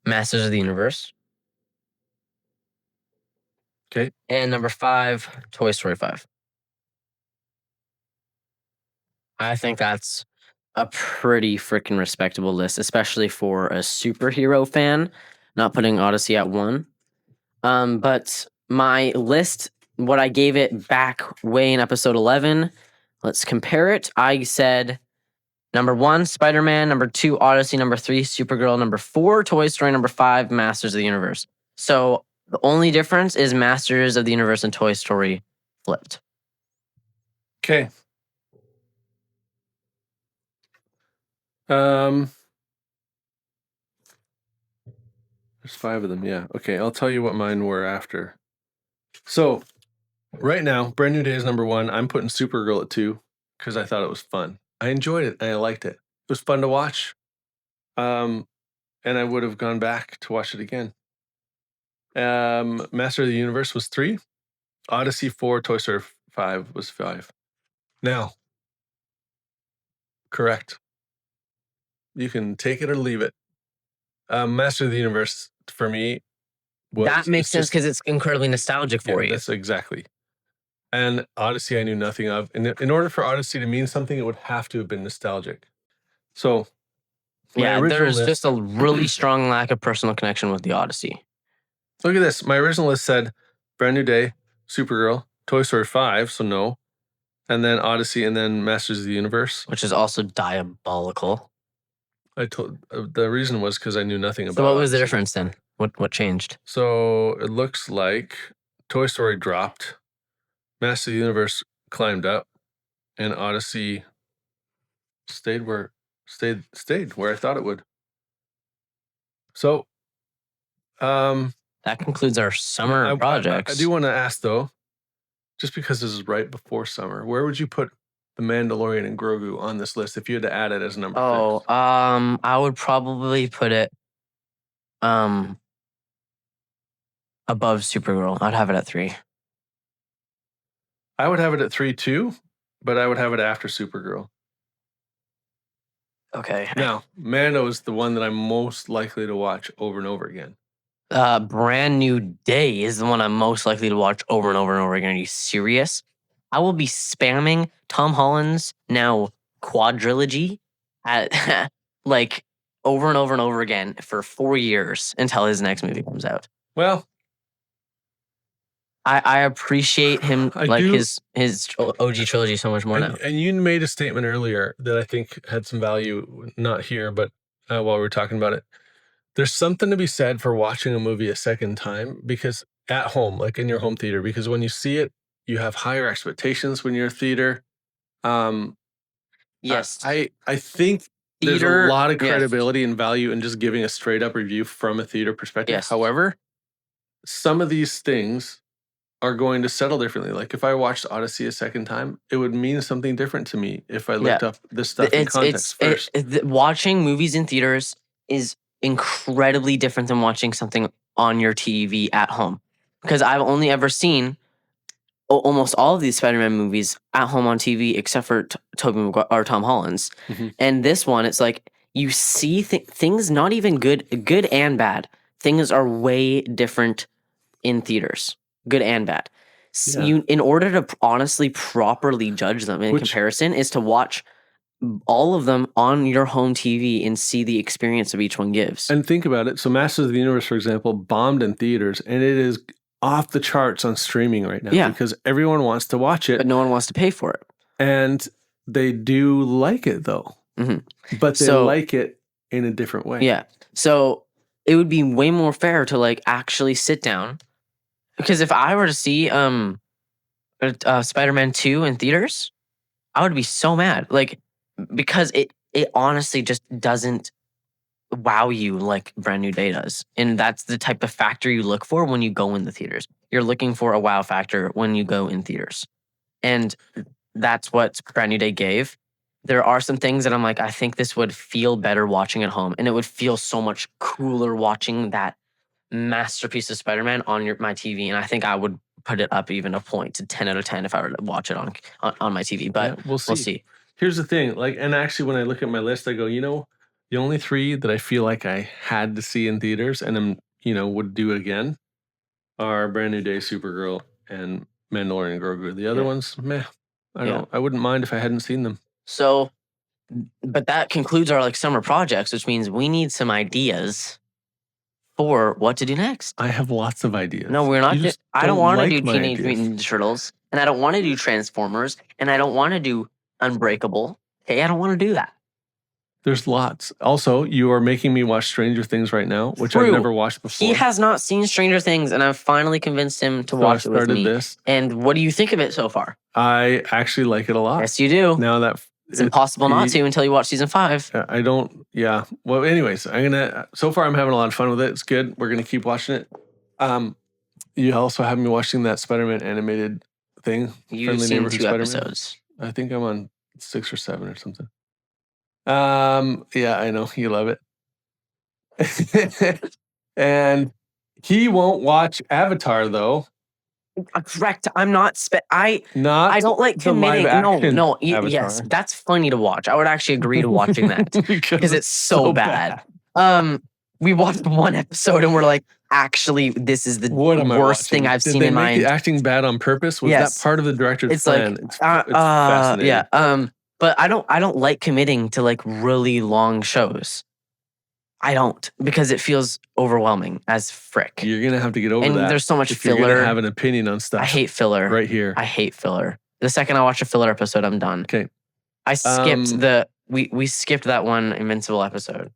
S1: Masters of the Universe.
S2: Okay.
S1: And number 5, Toy Story 5. I think that's a pretty freaking respectable list, especially for a superhero fan, not putting Odyssey at 1. But my list, what I gave it back way in episode 11, let's compare it. I said number 1, Spider-Man, number 2, Odyssey, number 3, Supergirl, number 4, Toy Story, number 5, Masters of the Universe. So the only difference is Masters of the Universe and Toy Story flipped.
S2: Okay. There's 5 of them, yeah. Okay, I'll tell you what mine were after. So, right now, Brand New Day is number 1. I'm putting Supergirl at 2 because I thought it was fun. I enjoyed it and I liked it. It was fun to watch. And I would have gone back to watch it again. Master of the Universe was 3. Odyssey 4, Toy Story 5 was 5. Now, correct. You can take it or leave it. Master of the Universe for me
S1: That makes sense because it's incredibly nostalgic for you.
S2: That's exactly. And Odyssey I knew nothing of. And in order for Odyssey to mean something, it would have to have been nostalgic. So
S1: there's just a really strong lack of personal connection with the Odyssey.
S2: Look at this. My original list said Brand New Day, Supergirl, Toy Story 5, so no. And then Odyssey and then Masters of the Universe.
S1: Which is also diabolical.
S2: The reason was because I knew nothing about it.
S1: So what was the difference then? What changed?
S2: So it looks like Toy Story dropped, Masters of the Universe climbed up, and Odyssey stayed where I thought it would. So
S1: that concludes our summer projects.
S2: I do want to ask though, just because this is right before summer, where would you put The Mandalorian and Grogu on this list if you had to add it as number 6?
S1: I would probably put it above Supergirl. I'd have it at 3.
S2: I would have it at 3 too, but I would have it after Supergirl.
S1: Okay.
S2: Now, Mando is the one that I'm most likely to watch over and over again.
S1: Brand New Day is the one I'm most likely to watch over and over and over again. Are you serious? I will be spamming Tom Holland's now quadrilogy at like over and over and over again for 4 years until his next movie comes out.
S2: Well,
S1: I appreciate him his OG trilogy so much more now.
S2: And you made a statement earlier that I think had some value, not here, but while we were talking about it. There's something to be said for watching a movie a second time because at home, like in your home theater, because when you see it, you have higher expectations when you're a theater.
S1: Yes.
S2: I think there's a lot of credibility and value in just giving a straight up review from a theater perspective.
S1: Yes.
S2: However, some of these things are going to settle differently. Like if I watched Odyssey a second time, it would mean something different to me if I looked up this stuff in context first.
S1: Watching movies in theaters is incredibly different than watching something on your TV at home. Because I've only ever seen almost all of these Spider-Man movies at home on TV except for Tobey Maguire or Tom Holland's. Mm-hmm. And this one, it's like you see things not even good and bad. Things are way different in theaters. Good and bad. So in order to honestly properly judge them in comparison is to watch all of them on your home TV and see the experience of each one gives.
S2: And think about it. So Masters of the Universe, for example, bombed in theaters and it is off the charts on streaming right now because everyone wants to watch it.
S1: But no one wants to pay for it.
S2: And they do like it though. Mm-hmm. But they like it in a different way.
S1: Yeah. So it would be way more fair to like actually sit down. Because if I were to see Spider-Man 2 in theaters, I would be so mad. Like, because it honestly just doesn't wow you like Brand New Day does. And that's the type of factor you look for when you go in the theaters. You're looking for a wow factor when you go in theaters. And that's what Brand New Day gave. There are some things that I'm like, I think this would feel better watching at home. And it would feel so much cooler watching that masterpiece of Spider-Man on my TV. And I think I would put it up even a point to 10 out of 10 if I were to watch it on my TV. But
S2: Yeah,
S1: we'll see.
S2: Here's the thing, like, and actually when I look at my list, I go, the only 3 that I feel like I had to see in theaters and would do again are Brand New Day, Supergirl, and Mandalorian Grogu. The other ones, meh. I wouldn't mind if I hadn't seen them.
S1: So, but that concludes our like summer projects, which means we need some ideas for what to do next.
S2: I have lots of ideas.
S1: No, we're not. I don't want to do
S2: my
S1: Teenage
S2: ideas.
S1: Mutant Ninja Turtles, and I don't want to do Transformers, and I don't want to do Unbreakable. Okay, I don't want to do that.
S2: There's lots. Also, you are making me watch Stranger Things right now, which
S1: True.
S2: I've never watched before.
S1: He has not seen Stranger Things, and I've finally convinced him to watch it with me.
S2: This.
S1: And what do you think of it so far?
S2: I actually like it a lot.
S1: Yes, you do.
S2: Now that
S1: it's impossible not to until you watch season 5.
S2: I don't. Yeah. Well, anyways, so far I'm having a lot of fun with it. It's good. We're gonna keep watching it. You also have me watching that Spider-Man animated thing.
S1: You've seen 2 episodes.
S2: I think I'm on 6 or 7 or something. Yeah, I know you love it. And he won't watch Avatar though.
S1: Correct. I'm not. I don't like
S2: the
S1: committing. No.
S2: Avatar.
S1: Yes, that's funny to watch. I would actually agree to watching that because it's so bad. We watched 1 episode and we're like, actually, this is the worst thing I've seen in my.
S2: Did they make the acting bad on purpose? Was that part of the director's plan?
S1: Like,
S2: it's fascinating.
S1: Yeah. But I don't like committing to like really long shows. I don't, because it feels overwhelming as frick.
S2: You're gonna have to get over that.
S1: And there's so much filler.
S2: You're gonna have an opinion on stuff.
S1: I hate filler.
S2: Right here.
S1: I hate filler. The second I watch a filler episode, I'm done.
S2: Okay.
S1: I skipped we skipped that one Invincible episode.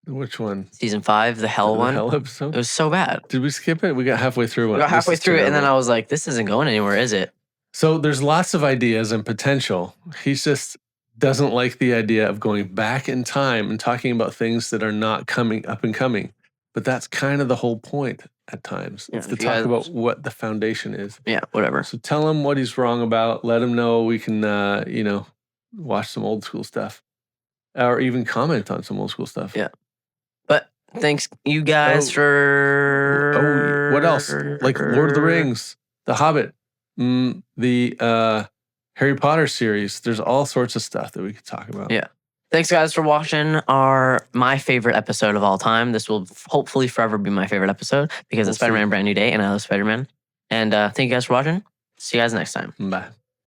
S2: Which one?
S1: Season 5, the Hell one.
S2: Hell episode?
S1: It was so bad.
S2: Did we skip it? We got halfway through it.
S1: We got halfway through it, and then I was like, this isn't going anywhere, is it?
S2: So there's lots of ideas and potential. He's just doesn't like the idea of going back in time and talking about things that are not coming up and coming. But that's kind of the whole point at times.
S1: Yeah,
S2: it's to talk about what the foundation is.
S1: Yeah, whatever.
S2: So tell him what he's wrong about. Let him know we can, watch some old school stuff. Or even comment on some old school stuff.
S1: Yeah. But thanks you guys for...
S2: what else? Like Lord of the Rings, The Hobbit, the Harry Potter series. There's all sorts of stuff that we could talk about.
S1: Yeah. Thanks guys for watching my favorite episode of all time. This will hopefully forever be my favorite episode because it's Spider-Man Brand New Day and I love Spider-Man. And thank you guys for watching. See you guys next time.
S2: Bye.